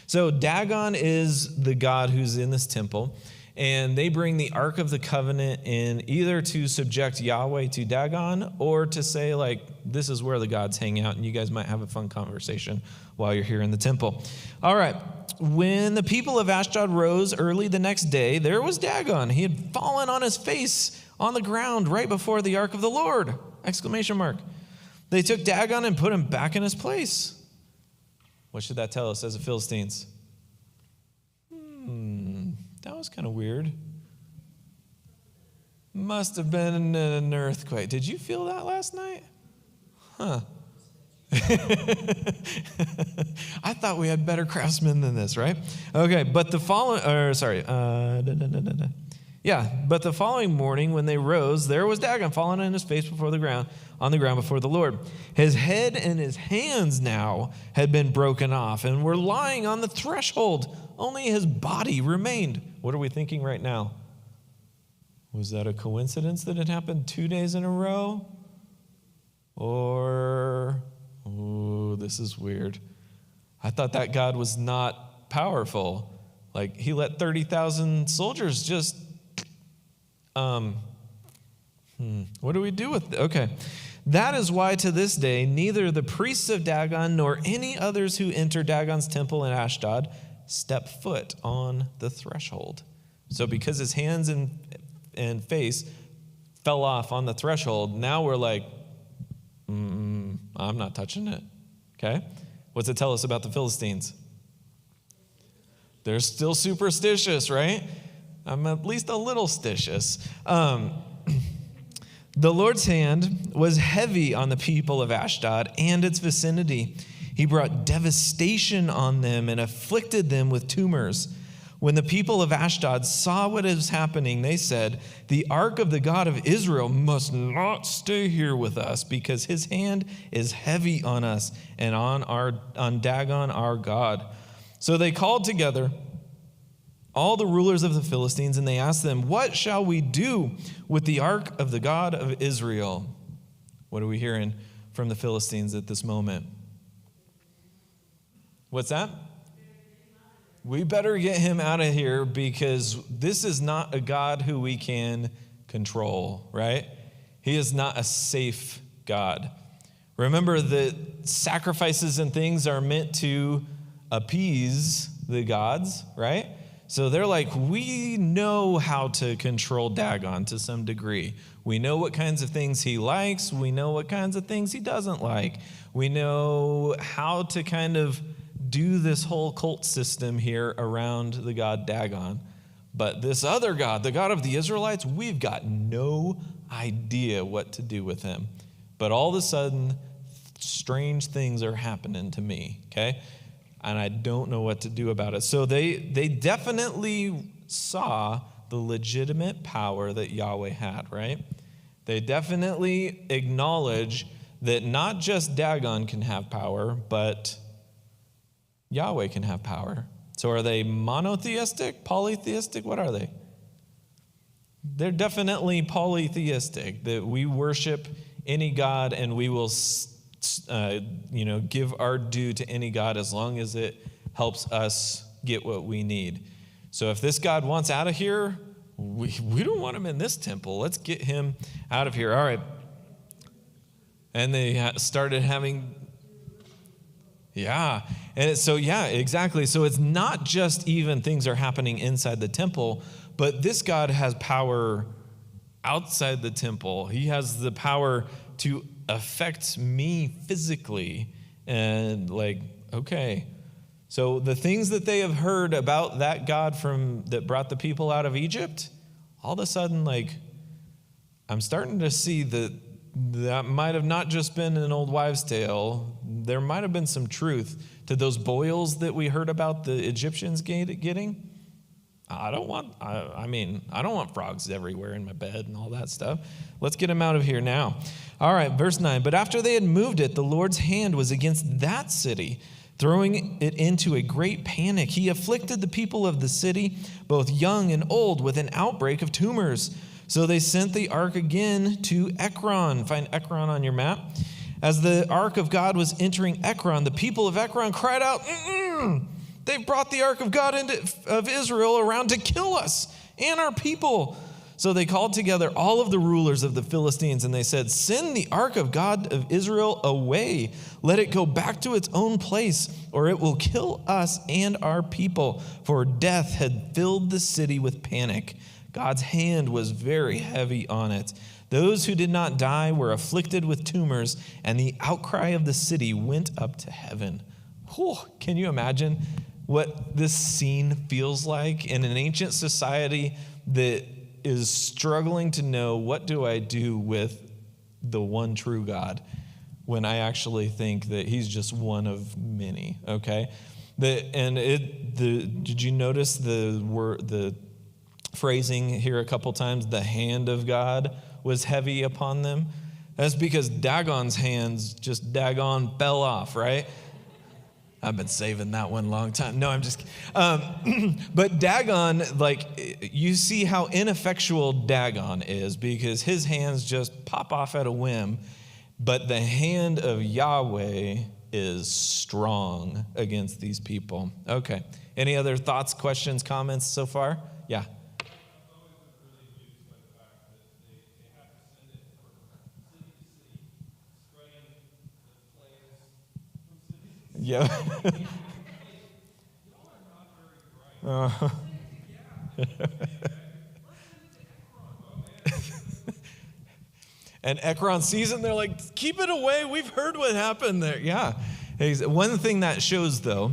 So Dagon is the god who's in this temple, and they bring the Ark of the Covenant in either to subject Yahweh to Dagon or to say, like, this is where the gods hang out, and you guys might have a fun conversation while you're here in the temple. All right. When the people of Ashdod rose early the next day, there was Dagon. He had fallen on his face on the ground right before the ark of the Lord! Exclamation mark. They took Dagon and put him back in his place. What should that tell us as the Philistines? That was kind of weird. Must have been an earthquake. Did you feel that last night? Huh. I thought we had better craftsmen than this, right? Okay, but the following, but the following morning when they rose, there was Dagon fallen on his face on the ground before the Lord. His head and his hands now had been broken off and were lying on the threshold. Only his body remained. What are we thinking right now? Was that a coincidence that it happened 2 days in a row? Or, this is weird. I thought that God was not powerful. Like, he let 30,000 soldiers just, what do we do with it? Okay. That is why to this day, neither the priests of Dagon nor any others who enter Dagon's temple in Ashdod step foot on the threshold. So because his hands and face fell off on the threshold, now we're like, I'm not touching it. Okay? What's it tell us about the Philistines? They're still superstitious, right? I'm at least a little stitious. The Lord's hand was heavy on the people of Ashdod and its vicinity. He brought devastation on them and afflicted them with tumors. When the people of Ashdod saw what was happening, they said, "The ark of the God of Israel must not stay here with us, because his hand is heavy on us and on Dagon our God." So they called together all the rulers of the Philistines, and they asked them, "What shall we do with the ark of the God of Israel?" What are we hearing from the Philistines at this moment? What's that? We better get him out of here, because this is not a God who we can control, right? He is not a safe God. Remember that sacrifices and things are meant to appease the gods, right? So they're like, we know how to control Dagon to some degree. We know what kinds of things he likes. We know what kinds of things he doesn't like. We know how to kind of do this whole cult system here around the god Dagon. But this other God, the God of the Israelites, we've got no idea what to do with him. But all of a sudden, strange things are happening to me, okay? And I don't know what to do about it. So they definitely saw the legitimate power that Yahweh had, right? They definitely acknowledge that not just Dagon can have power, but Yahweh can have power. So are they monotheistic, polytheistic? What are they? They're definitely polytheistic, that we worship any God and we will give our due to any God as long as it helps us get what we need. So if this God wants out of here, we don't want him in this temple. Let's get him out of here. All right. And they started having... Yeah. And so, yeah, exactly. So it's not just even things are happening inside the temple, but this God has power outside the temple. He has the power to affect me physically. And like, okay. So the things that they have heard about that God that brought the people out of Egypt, all of a sudden, like, I'm starting to see that that might have not just been an old wives' tale. There might have been some truth to those boils that we heard about the Egyptians getting. I don't want frogs everywhere in my bed and all that stuff. Let's get them out of here now. All right, verse 9. But after they had moved it, the Lord's hand was against that city, throwing it into a great panic. He afflicted the people of the city, both young and old, with an outbreak of tumors. So they sent the ark again to Ekron. Find Ekron on your map. As the ark of God was entering Ekron, the people of Ekron cried out, "They've brought the ark of God of Israel around to kill us and our people." So they called together all of the rulers of the Philistines, and they said, "Send the ark of God of Israel away. Let it go back to its own place, or it will kill us and our people." For death had filled the city with panic. God's hand was very heavy on it. Those who did not die were afflicted with tumors, and the outcry of the city went up to heaven. Whew, can you imagine what this scene feels like in an ancient society that is struggling to know, what do I do with the one true God, when I actually think that he's just one of many, okay? Did you notice the phrasing here a couple times? The hand of God was heavy upon them. That's because Dagon's hands just daggone fell off, right? I've been saving that one a long time. No, I'm just kidding. But Dagon, you see how ineffectual Dagon is, because his hands just pop off at a whim. But the hand of Yahweh is strong against these people. Okay. Any other thoughts, questions, comments so far? Yeah. Yeah. And Ekron sees it, and they're like, "Keep it away. We've heard what happened there." Yeah. One thing that shows, though,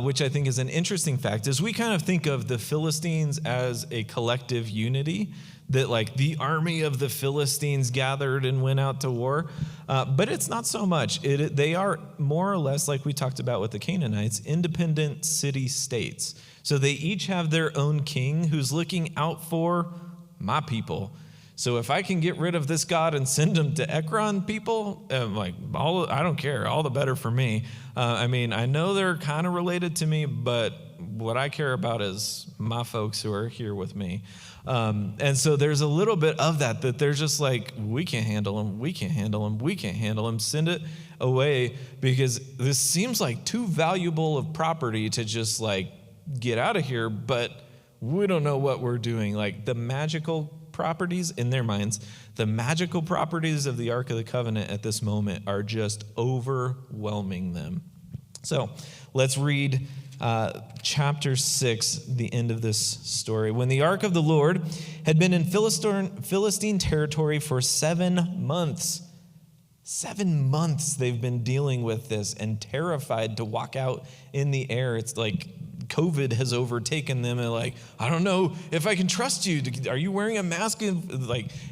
which I think is an interesting fact, is we kind of think of the Philistines as a collective unity, that like the army of the Philistines gathered and went out to war. But it's not so much. They are more or less, like we talked about with the Canaanites, independent city-states. So they each have their own king who's looking out for my people. So if I can get rid of this God and send them to Ekron people, I don't care. All the better for me. I know they're kind of related to me, but what I care about is my folks who are here with me. And so there's a little bit of that they're just like, we can't handle them, we can't handle them, we can't handle them, send it away, because this seems like too valuable of property to just get out of here, but we don't know what we're doing. Like the magical properties in their minds, the magical properties of the Ark of the Covenant at this moment are just overwhelming them. So let's read chapter 6, the end of this story. When the ark of the Lord had been in Philistine territory for 7 months, 7 months they've been dealing with this and terrified to walk out in the air. It's like COVID has overtaken them and I don't know if I can trust you. Are you wearing a mask?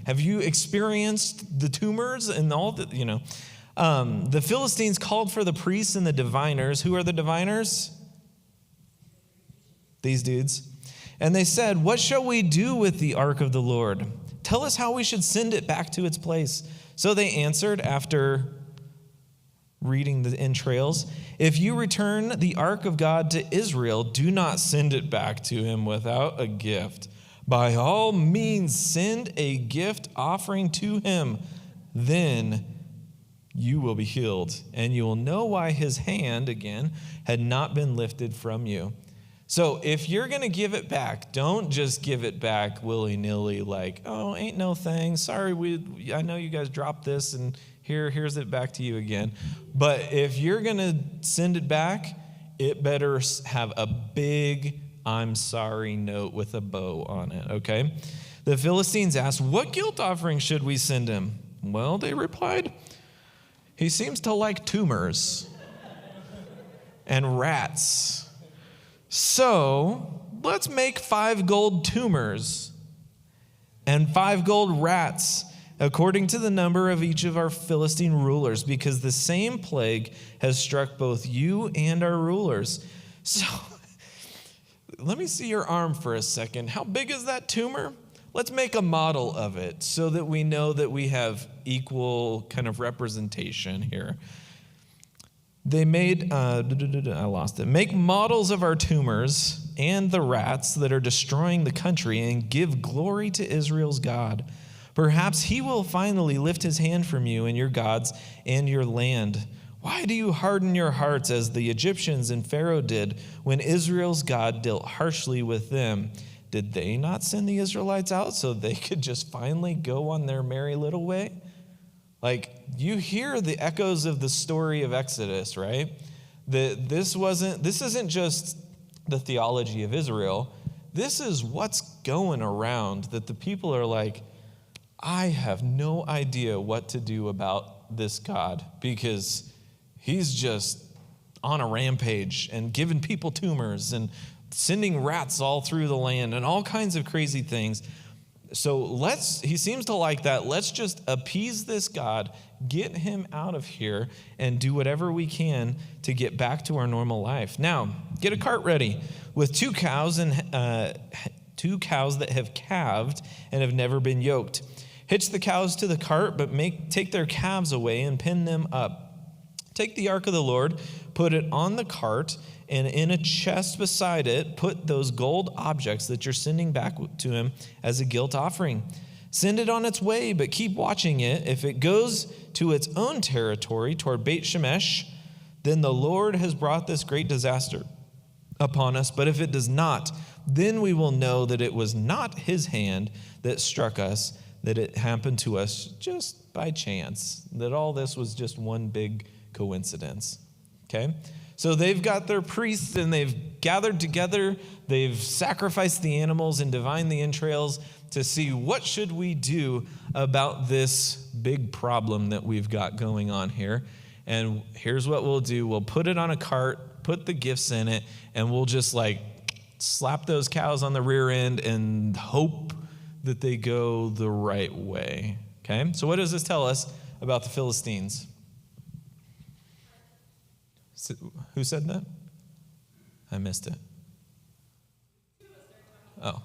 Have you experienced the tumors and all that, The Philistines called for the priests and the diviners. Who are the diviners? These dudes. And they said, "What shall we do with the ark of the Lord? Tell us how we should send it back to its place." So they answered, after reading the entrails, "If you return the ark of God to Israel, do not send it back to him without a gift. By all means, send a gift offering to him. Then you will be healed, and you will know why his hand," again, "had not been lifted from you." So if you're going to give it back, don't just give it back willy-nilly "Oh, ain't no thing. Sorry, I know you guys dropped this, and here's it back to you again." But if you're going to send it back, it better have a big "I'm sorry" note with a bow on it, okay? The Philistines asked, "What guilt offering should we send him?" Well, they replied, "He seems to like tumors and rats. So let's make 5 gold tumors and 5 gold rats according to the number of each of our Philistine rulers, because the same plague has struck both you and our rulers. So let me see your arm for a second. How big is that tumor? Let's make a model of it so that we know that we have equal kind of representation here. They made, I lost it. Make models of our tumors and the rats that are destroying the country and give glory to Israel's God. Perhaps he will finally lift his hand from you and your gods and your land. Why do you harden your hearts as the Egyptians and Pharaoh did when Israel's God dealt harshly with them? Did they not send the Israelites out so they could just finally go on their merry little way? Like, you hear the echoes of the story of Exodus, right? This isn't just the theology of Israel. This is what's going around, that the people are like, I have no idea what to do about this God because he's just on a rampage and giving people tumors and sending rats all through the land and all kinds of crazy things. So he seems to like that. Let's just appease this God, get him out of here, and do whatever we can to get back to our normal life. Now, get a cart ready with two cows that have calved and have never been yoked. Hitch the cows to the cart, but take their calves away and pin them up. Take the ark of the Lord, put it on the cart, and in a chest beside it, put those gold objects that you're sending back to him as a guilt offering. Send it on its way, but keep watching it. If it goes to its own territory toward Beit Shemesh, then the Lord has brought this great disaster upon us. But if it does not, then we will know that it was not his hand that struck us, that it happened to us just by chance, that all this was just one big coincidence. Okay? So they've got their priests and they've gathered together. They've sacrificed the animals and divined the entrails to see what should we do about this big problem that we've got going on here. And here's what we'll do. We'll put it on a cart, put the gifts in it, and we'll just slap those cows on the rear end and hope that they go the right way. Okay? So what does this tell us about the Philistines? Who said that? I missed it. Oh.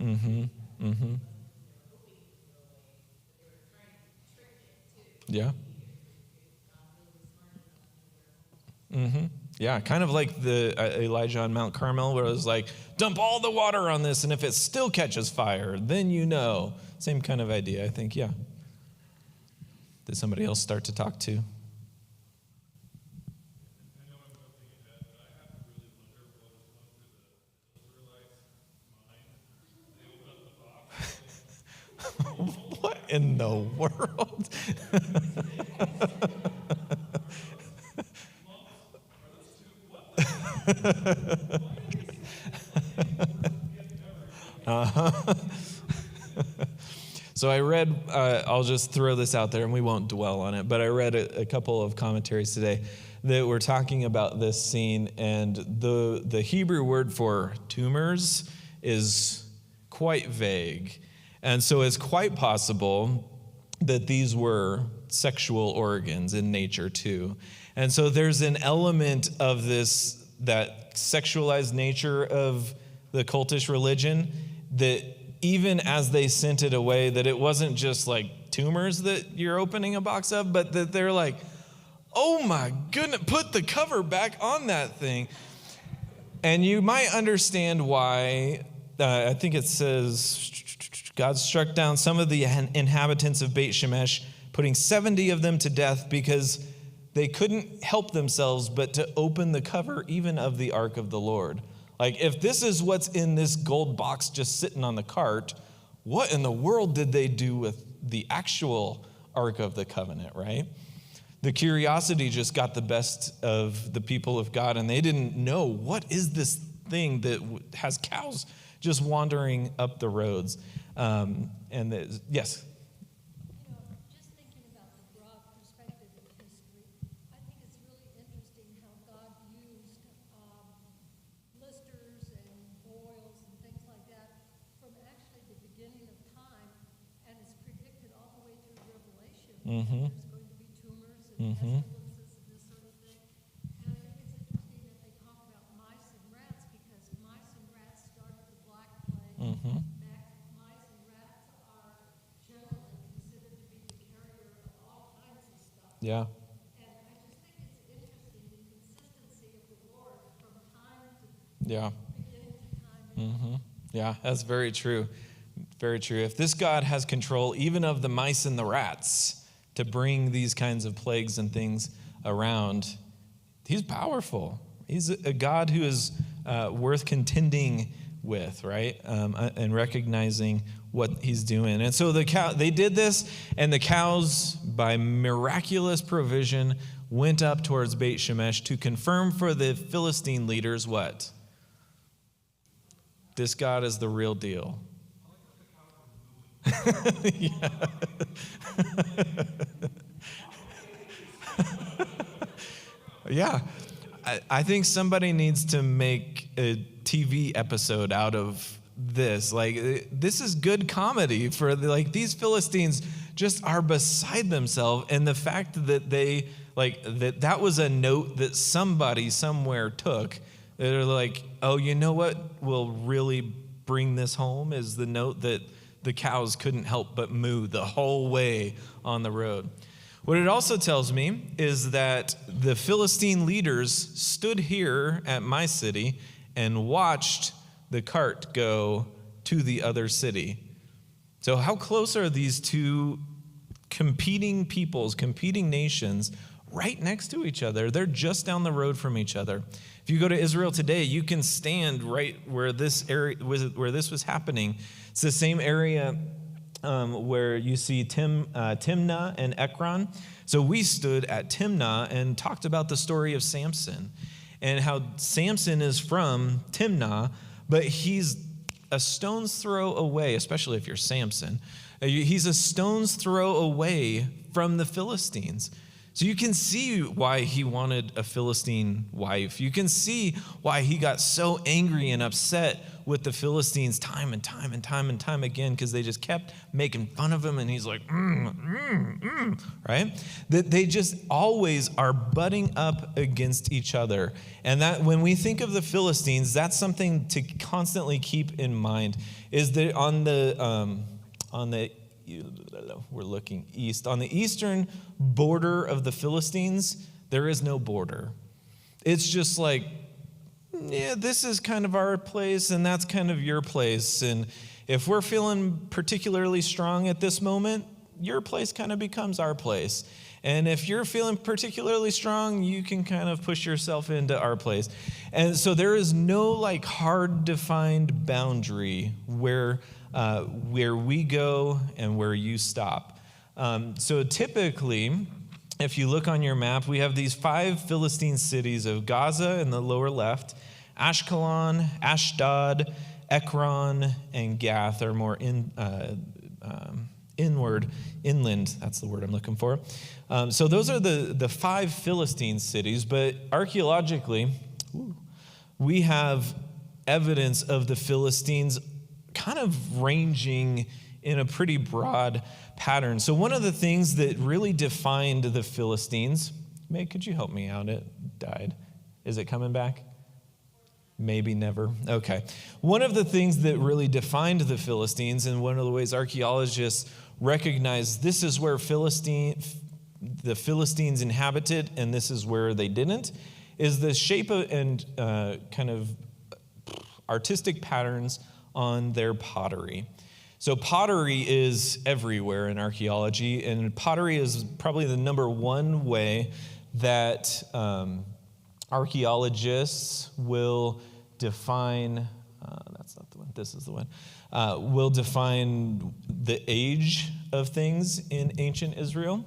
Mm-hmm. Mm-hmm. Yeah. Mm-hmm. Yeah, kind of like the Elijah on Mount Carmel, where it was like, dump all the water on this, and if it still catches fire, then you know. Same kind of idea, I think, yeah. Did somebody else start to talk too? What in the world? Uh-huh. So I read, I'll just throw this out there and we won't dwell on it, but I read a couple of commentaries today that were talking about this scene, and the Hebrew word for tumors is quite vague. And so it's quite possible that these were sexual organs in nature too. And so there's an element of this, that sexualized nature of the cultish religion, that even as they sent it away, that it wasn't just like tumors that you're opening a box of, but that they're like, oh my goodness, put the cover back on that thing. And you might understand why, I think it says, God struck down some of the inhabitants of Beit Shemesh, putting 70 of them to death because they couldn't help themselves but to open the cover even of the ark of the Lord. Like, if this is what's in this gold box just sitting on the cart, what in the world did they do with the actual ark of the covenant, right? The curiosity just got the best of the people of God, and they didn't know, what is this thing that has cows just wandering up the roads? Yes? Just thinking about the broad perspective of history, I think it's really interesting how God used Mm-hmm. There's going to be tumors and pestilences and this sort of thing. And I think it's interesting that they talk about mice and rats because mice and rats started the Black Plague. Mm-hmm. Mice and rats are generally considered to be the carrier of all kinds of stuff. Yeah. And I just think it's interesting the consistency of the Lord from time to Yeah. beginning to time. Mm-hmm. Yeah, that's very true. Very true. If this God has control even of the mice and the rats to bring these kinds of plagues and things around, he's powerful. He's a God who is worth contending with, right? And recognizing what he's doing. And so they did this, and the cows, by miraculous provision, went up towards Beit Shemesh to confirm for the Philistine leaders what? This God is the real deal. Yeah. I think somebody needs to make a TV episode out of this. Like, this is good comedy for these Philistines just are beside themselves. And the fact that they that was a note that somebody somewhere took. They're like, oh, you know what will really bring this home is the note that the cows couldn't help but moo the whole way on the road. What it also tells me is that the Philistine leaders stood here at my city and watched the cart go to the other city. So how close are these two competing peoples, competing nations, right next to each other? They're just down the road from each other. If you go to Israel today, you can stand right where this was happening. It's the same area where you see Timnah and Ekron. So we stood at Timnah and talked about the story of Samson and how Samson is from Timnah, but he's a stone's throw away, especially if you're Samson. He's a stone's throw away from the Philistines. So you can see why he wanted a Philistine wife. You can see why he got so angry and upset with the Philistines time and time and time and time again, because they just kept making fun of him, and he's like, right? That they just always are butting up against each other. And that when we think of the Philistines, that's something to constantly keep in mind, is that we're looking east. On the eastern border of the Philistines, there is no border. It's just like, yeah, this is kind of our place, and that's kind of your place. And if we're feeling particularly strong at this moment, your place kind of becomes our place. And if you're feeling particularly strong, you can kind of push yourself into our place. And so there is no hard defined boundary where we go and where you stop. So typically, if you look on your map, we have these 5 Philistine cities of Gaza in the lower left, Ashkelon, Ashdod, Ekron, and Gath are more inland. That's the word I'm looking for. So those are the 5 Philistine cities, but archaeologically, we have evidence of the Philistines kind of ranging in a pretty broad pattern. So one of the things that really defined the Philistines, May, could you help me out? It died. Is it coming back? Maybe never. Okay. One of the things that really defined the Philistines, and one of the ways archaeologists recognize this is where the Philistines inhabited and this is where they didn't, is the shape and kind of artistic patterns on their pottery. So pottery is everywhere in archaeology, and pottery is probably the number one way that archaeologists will define, that's not the one, this is the one, will define the age of things in ancient Israel.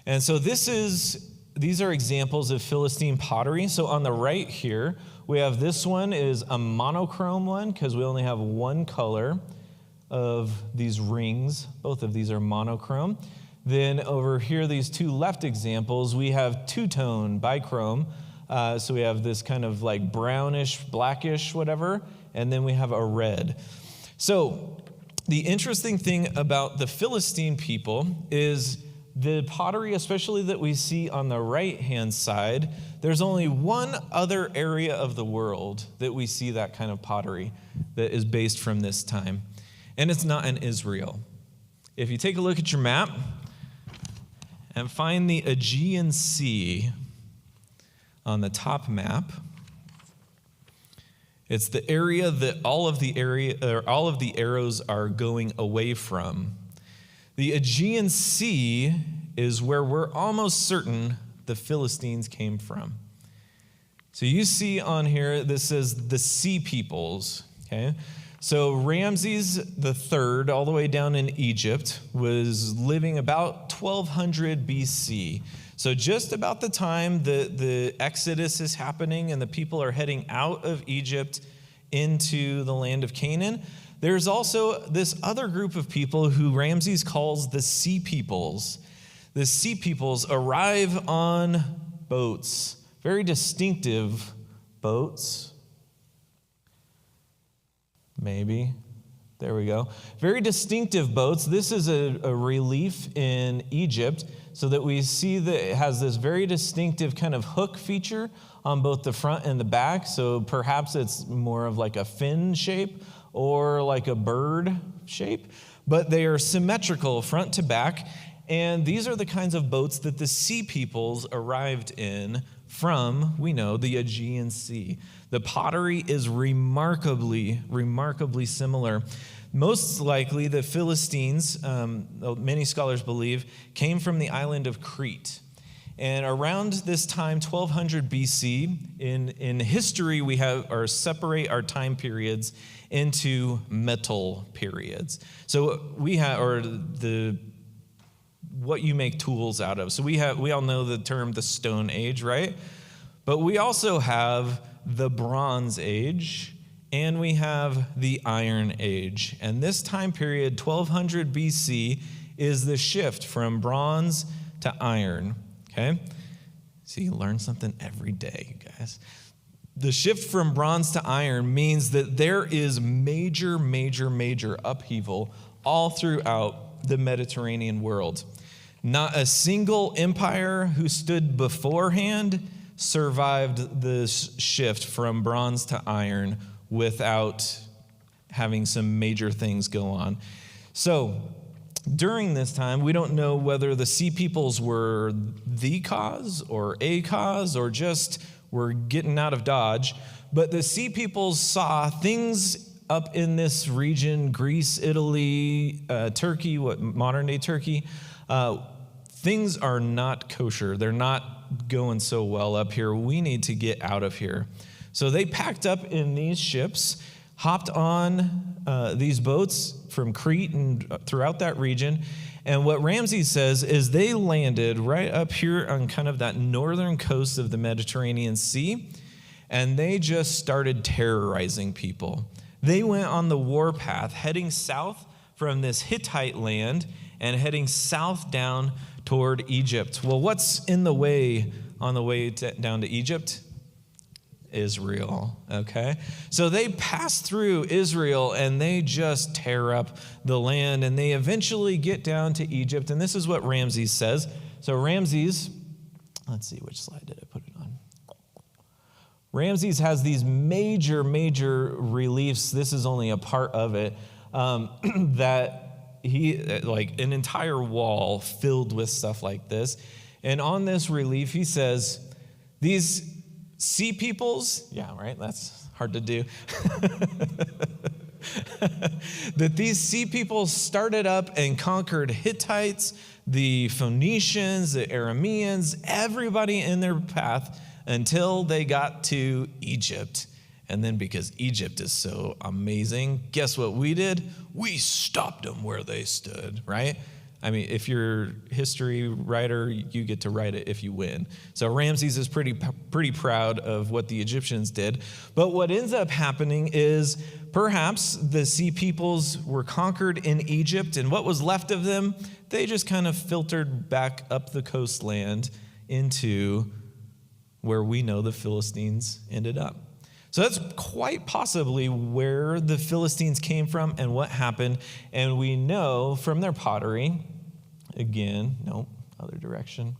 And so these are examples of Philistine pottery. So on the right here, we have this one is a monochrome one because we only have one color of these rings. Both of these are monochrome. Then over here, these 2 left examples, we have two-tone bichrome. So we have this kind of like brownish, blackish, whatever, and then we have a red. So the interesting thing about the Philistine people is the pottery, especially that we see on the right-hand side, there's only one other area of the world that we see that kind of pottery that is based from this time, and it's not in Israel. If you take a look at your map and find the Aegean Sea on the top map, it's the area that all of the arrows are going away from. The Aegean Sea is where we're almost certain the Philistines came from. So you see on here, this says the sea peoples, okay? So Ramses III, all the way down in Egypt, was living about 1200 BC. So just about the time the Exodus is happening and the people are heading out of Egypt into the land of Canaan, there's also this other group of people who Ramses calls the sea peoples. The sea peoples arrive on boats, very distinctive boats. Maybe. There we go. Very distinctive boats. This is a relief in Egypt so that we see that it has this very distinctive kind of hook feature on both the front and the back. So perhaps it's more of like a fin shape or like a bird shape, but they are symmetrical front to back. And these are the kinds of boats that the sea peoples arrived in from, we know, the Aegean Sea. The pottery is remarkably similar. Most likely, the Philistines, many scholars believe, came from the island of Crete. And around this time, 1200 BC, in history, we separate our time periods into metal periods. So we have, what you make tools out of. So we all know the term the Stone Age, right? But we also have the Bronze Age, and we have the Iron Age. And this time period, 1200 BC, is the shift from bronze to iron, okay? So you learn something every day, you guys. The shift from bronze to iron means that there is major upheaval all throughout the Mediterranean world. Not a single empire who stood beforehand survived this shift from bronze to iron without having some major things go on. So during this time, we don't know whether the sea peoples were the cause or a cause or just were getting out of Dodge, but the sea peoples saw things up in this region, Greece, Italy, Turkey, modern day Turkey, things are not kosher. They're not going so well up here. We need to get out of here. So they packed up in these ships, hopped on these boats from Crete and throughout that region. And what Ramses says is they landed right up here on kind of that northern coast of the Mediterranean Sea, and they just started terrorizing people. They went on the warpath, heading south from this Hittite land and heading south down toward Egypt. Well, what's in the way on the way down to Egypt? Israel, okay? So they pass through Israel and they just tear up the land, and they eventually get down to Egypt. And this is what Ramses says. So Ramses, let's see, which slide did I put it on? Ramses has these major reliefs. This is only a part of it, that he, like an entire wall filled with stuff like this. And on this relief, he says, these sea peoples, yeah, right, that's hard to do. That these sea peoples started up and conquered Hittites, the Phoenicians, the Arameans, everybody in their path until they got to Egypt. And then because Egypt is so amazing, guess what we did? We stopped them where they stood, right? I mean, if you're a history writer, you get to write it if you win. So Ramses is pretty proud of what the Egyptians did. But what ends up happening is perhaps the sea peoples were conquered in Egypt, and what was left of them, they just kind of filtered back up the coastland into where we know the Philistines ended up. So that's quite possibly where the Philistines came from and what happened. And we know from their pottery, again, no, other direction.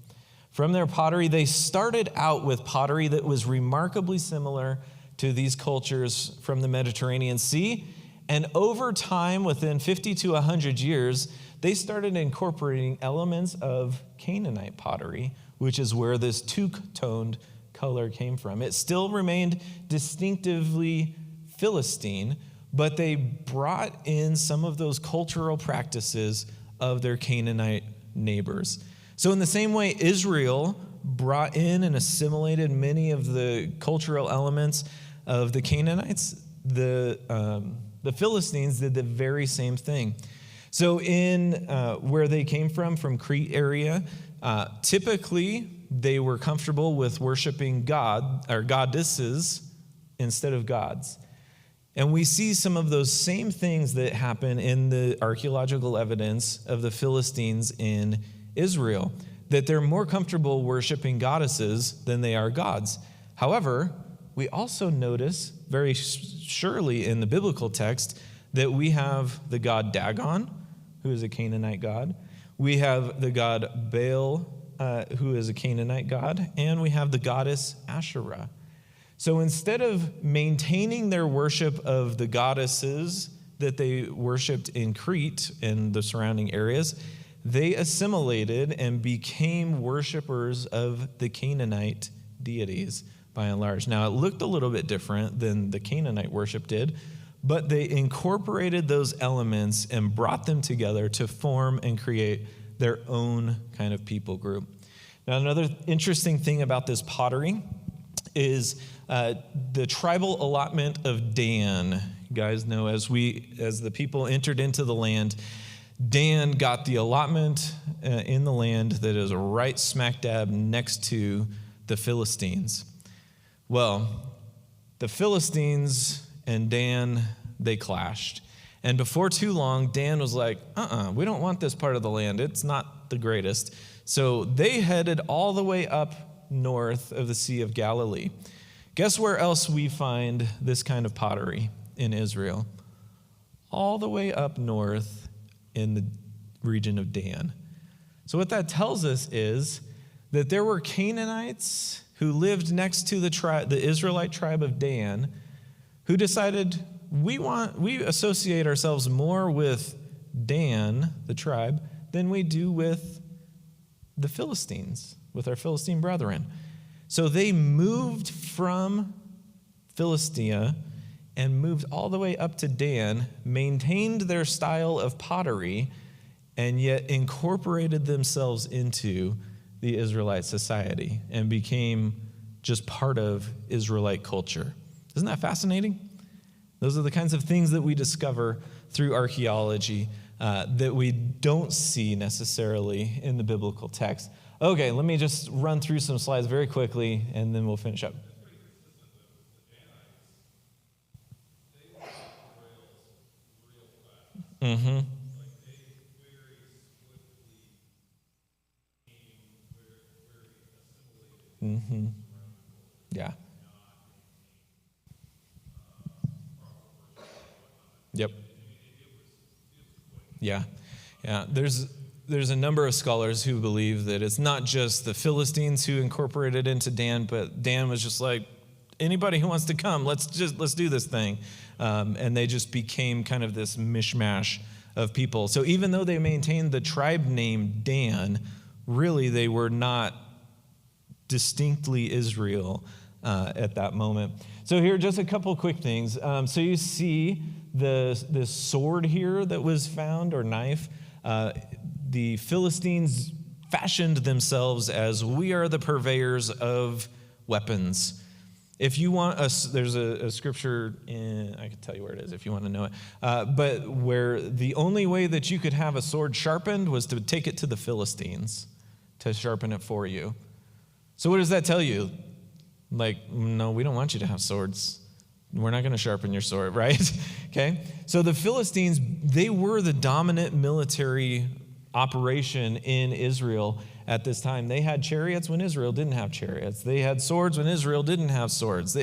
From their pottery, they started out with pottery that was remarkably similar to these cultures from the Mediterranean Sea. And over time, within 50 to 100 years, they started incorporating elements of Canaanite pottery, which is where this two-toned color came from. It still remained distinctively Philistine, but they brought in some of those cultural practices of their Canaanite neighbors. So in the same way, Israel brought in and assimilated many of the cultural elements of the Canaanites, the Philistines did the very same thing. So in where they came from Crete area, typically they were comfortable with worshiping God or goddesses instead of gods. And we see some of those same things that happen in the archaeological evidence of the Philistines in Israel, that they're more comfortable worshiping goddesses than they are gods. However, we also notice very surely in the biblical text that we have the god Dagon, who is a Canaanite god. We have the god Baal, who is a Canaanite god, and we have the goddess Asherah. So instead of maintaining their worship of the goddesses that they worshiped in Crete and the surrounding areas, they assimilated and became worshipers of the Canaanite deities by and large. Now, it looked a little bit different than the Canaanite worship did, but they incorporated those elements and brought them together to form and create their own kind of people group. Now, another interesting thing about this pottery is the tribal allotment of Dan. You guys know as the people entered into the land, Dan got the allotment in the land that is right smack dab next to the Philistines. Well, the Philistines and Dan, they clashed. And before too long, Dan was like, we don't want this part of the land. It's not the greatest. So they headed all the way up north of the Sea of Galilee. Guess where else we find this kind of pottery in Israel? All the way up north in the region of Dan. So what that tells us is that there were Canaanites who lived next to the Israelite tribe of Dan, who decided we associate ourselves more with Dan, the tribe, than we do with the Philistines, with our Philistine brethren. So they moved from Philistia and moved all the way up to Dan, maintained their style of pottery, and yet incorporated themselves into the Israelite society and became just part of Israelite culture. Isn't that fascinating? Those are the kinds of things that we discover through archaeology that we don't see necessarily in the biblical text. Okay, let me just run through some slides very quickly, and then we'll finish up. Mm-hmm. Mm-hmm. Yeah. Yep. Yeah. Yeah. There's a number of scholars who believe that it's not just the Philistines who incorporated into Dan, but Dan was just like, anybody who wants to come, let's do this thing. And they just became kind of this mishmash of people. So even though they maintained the tribe name Dan, really they were not distinctly Israel at that moment. So here, just a couple quick things. So you see this sword here that was found, or knife. The Philistines fashioned themselves as, we are the purveyors of weapons. If you want there's a scripture I can tell you where it is if you want to know it. But where the only way that you could have a sword sharpened was to take it to the Philistines to sharpen it for you. So what does that tell you? Like, no, we don't want you to have swords. We're not going to sharpen your sword, right? Okay? So the Philistines, they were the dominant military operation in Israel at this time. They had chariots when Israel didn't have chariots. They had swords when Israel didn't have swords.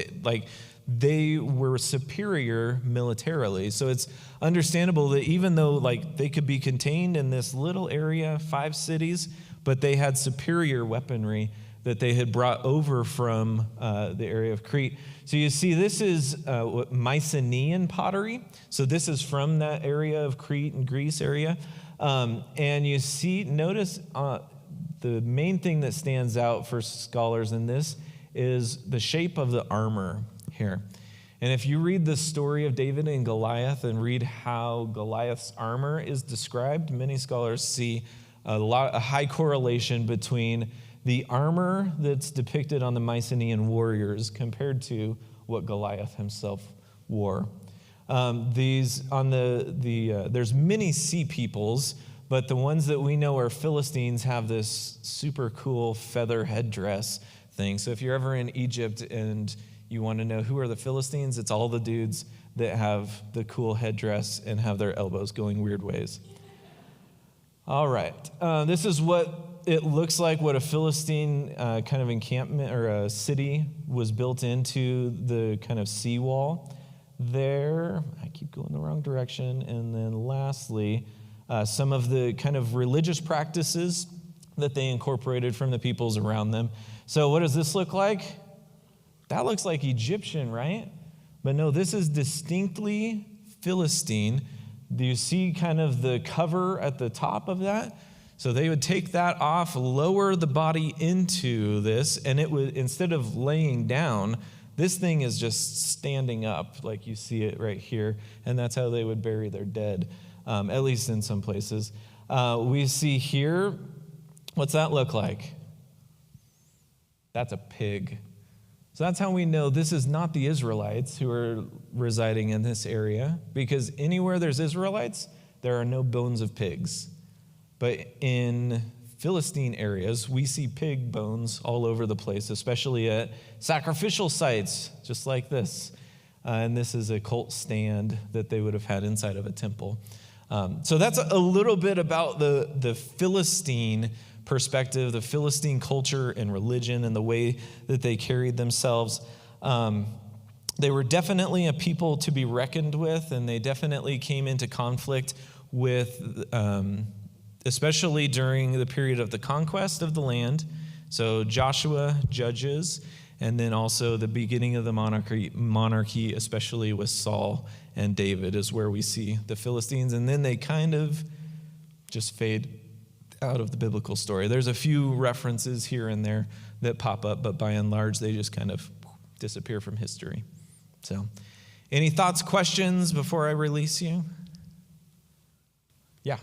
They were superior militarily. So it's understandable that even though they could be contained in this little area, 5 cities, but they had superior weaponry that they had brought over from the area of Crete. So you see, this is Mycenaean pottery. So this is from that area of Crete and Greece area. And you see, notice the main thing that stands out for scholars in this is the shape of the armor here. And if you read the story of David and Goliath and read how Goliath's armor is described, many scholars see a high correlation between the armor that's depicted on the Mycenaean warriors compared to what Goliath himself wore. There's many sea peoples, but the ones that we know are Philistines have this super cool feather headdress thing. So if you're ever in Egypt and you want to know who are the Philistines, it's all the dudes that have the cool headdress and have their elbows going weird ways. All right. This is what it looks like, what a Philistine kind of encampment or a city was built into the kind of seawall there. I keep going the wrong direction. And then lastly, some of the kind of religious practices that they incorporated from the peoples around them. So what does this look like? That looks like Egyptian, right? But no, this is distinctly Philistine. Do you see kind of the cover at the top of that? So they would take that off, lower the body into this, and it would, instead of laying down, this thing is just standing up, like you see it right here, and that's how they would bury their dead, at least in some places. We see here, what's that look like? That's a pig. So that's how we know this is not the Israelites who are residing in this area, because anywhere there's Israelites, there are no bones of pigs. But in Philistine areas, we see pig bones all over the place, especially at sacrificial sites, just like this. And this is a cult stand that they would have had inside of a temple. So that's a little bit about the Philistine perspective, the Philistine culture and religion and the way that they carried themselves. They were definitely a people to be reckoned with, and they definitely came into conflict with, especially during the period of the conquest of the land. So Joshua, Judges, and then also the beginning of the monarchy, especially with Saul and David, is where we see the Philistines. And then they kind of just fade out of the biblical story. There's a few references here and there that pop up, but by and large, they just kind of disappear from history. So, any thoughts, questions before I release you? Yeah.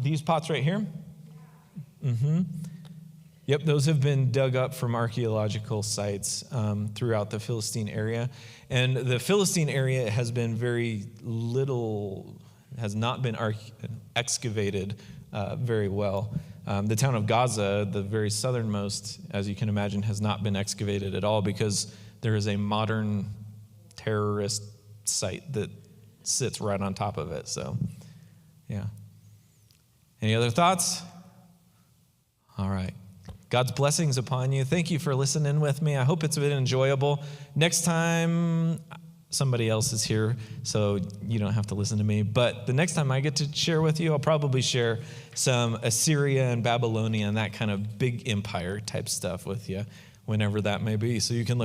These pots right here? Mm-hmm. Yep, those have been dug up from archaeological sites throughout the Philistine area. And the Philistine area has been has not been excavated very well. The town of Gaza, the very southernmost, as you can imagine, has not been excavated at all because there is a modern terrorist site that sits right on top of it. So, yeah. Any other thoughts? All right. God's blessings upon you. Thank you for listening with me. I hope it's been enjoyable. Next time, somebody else is here, so you don't have to listen to me. But the next time I get to share with you, I'll probably share some Assyria and Babylonia and that kind of big empire type stuff with you, whenever that may be. So you can look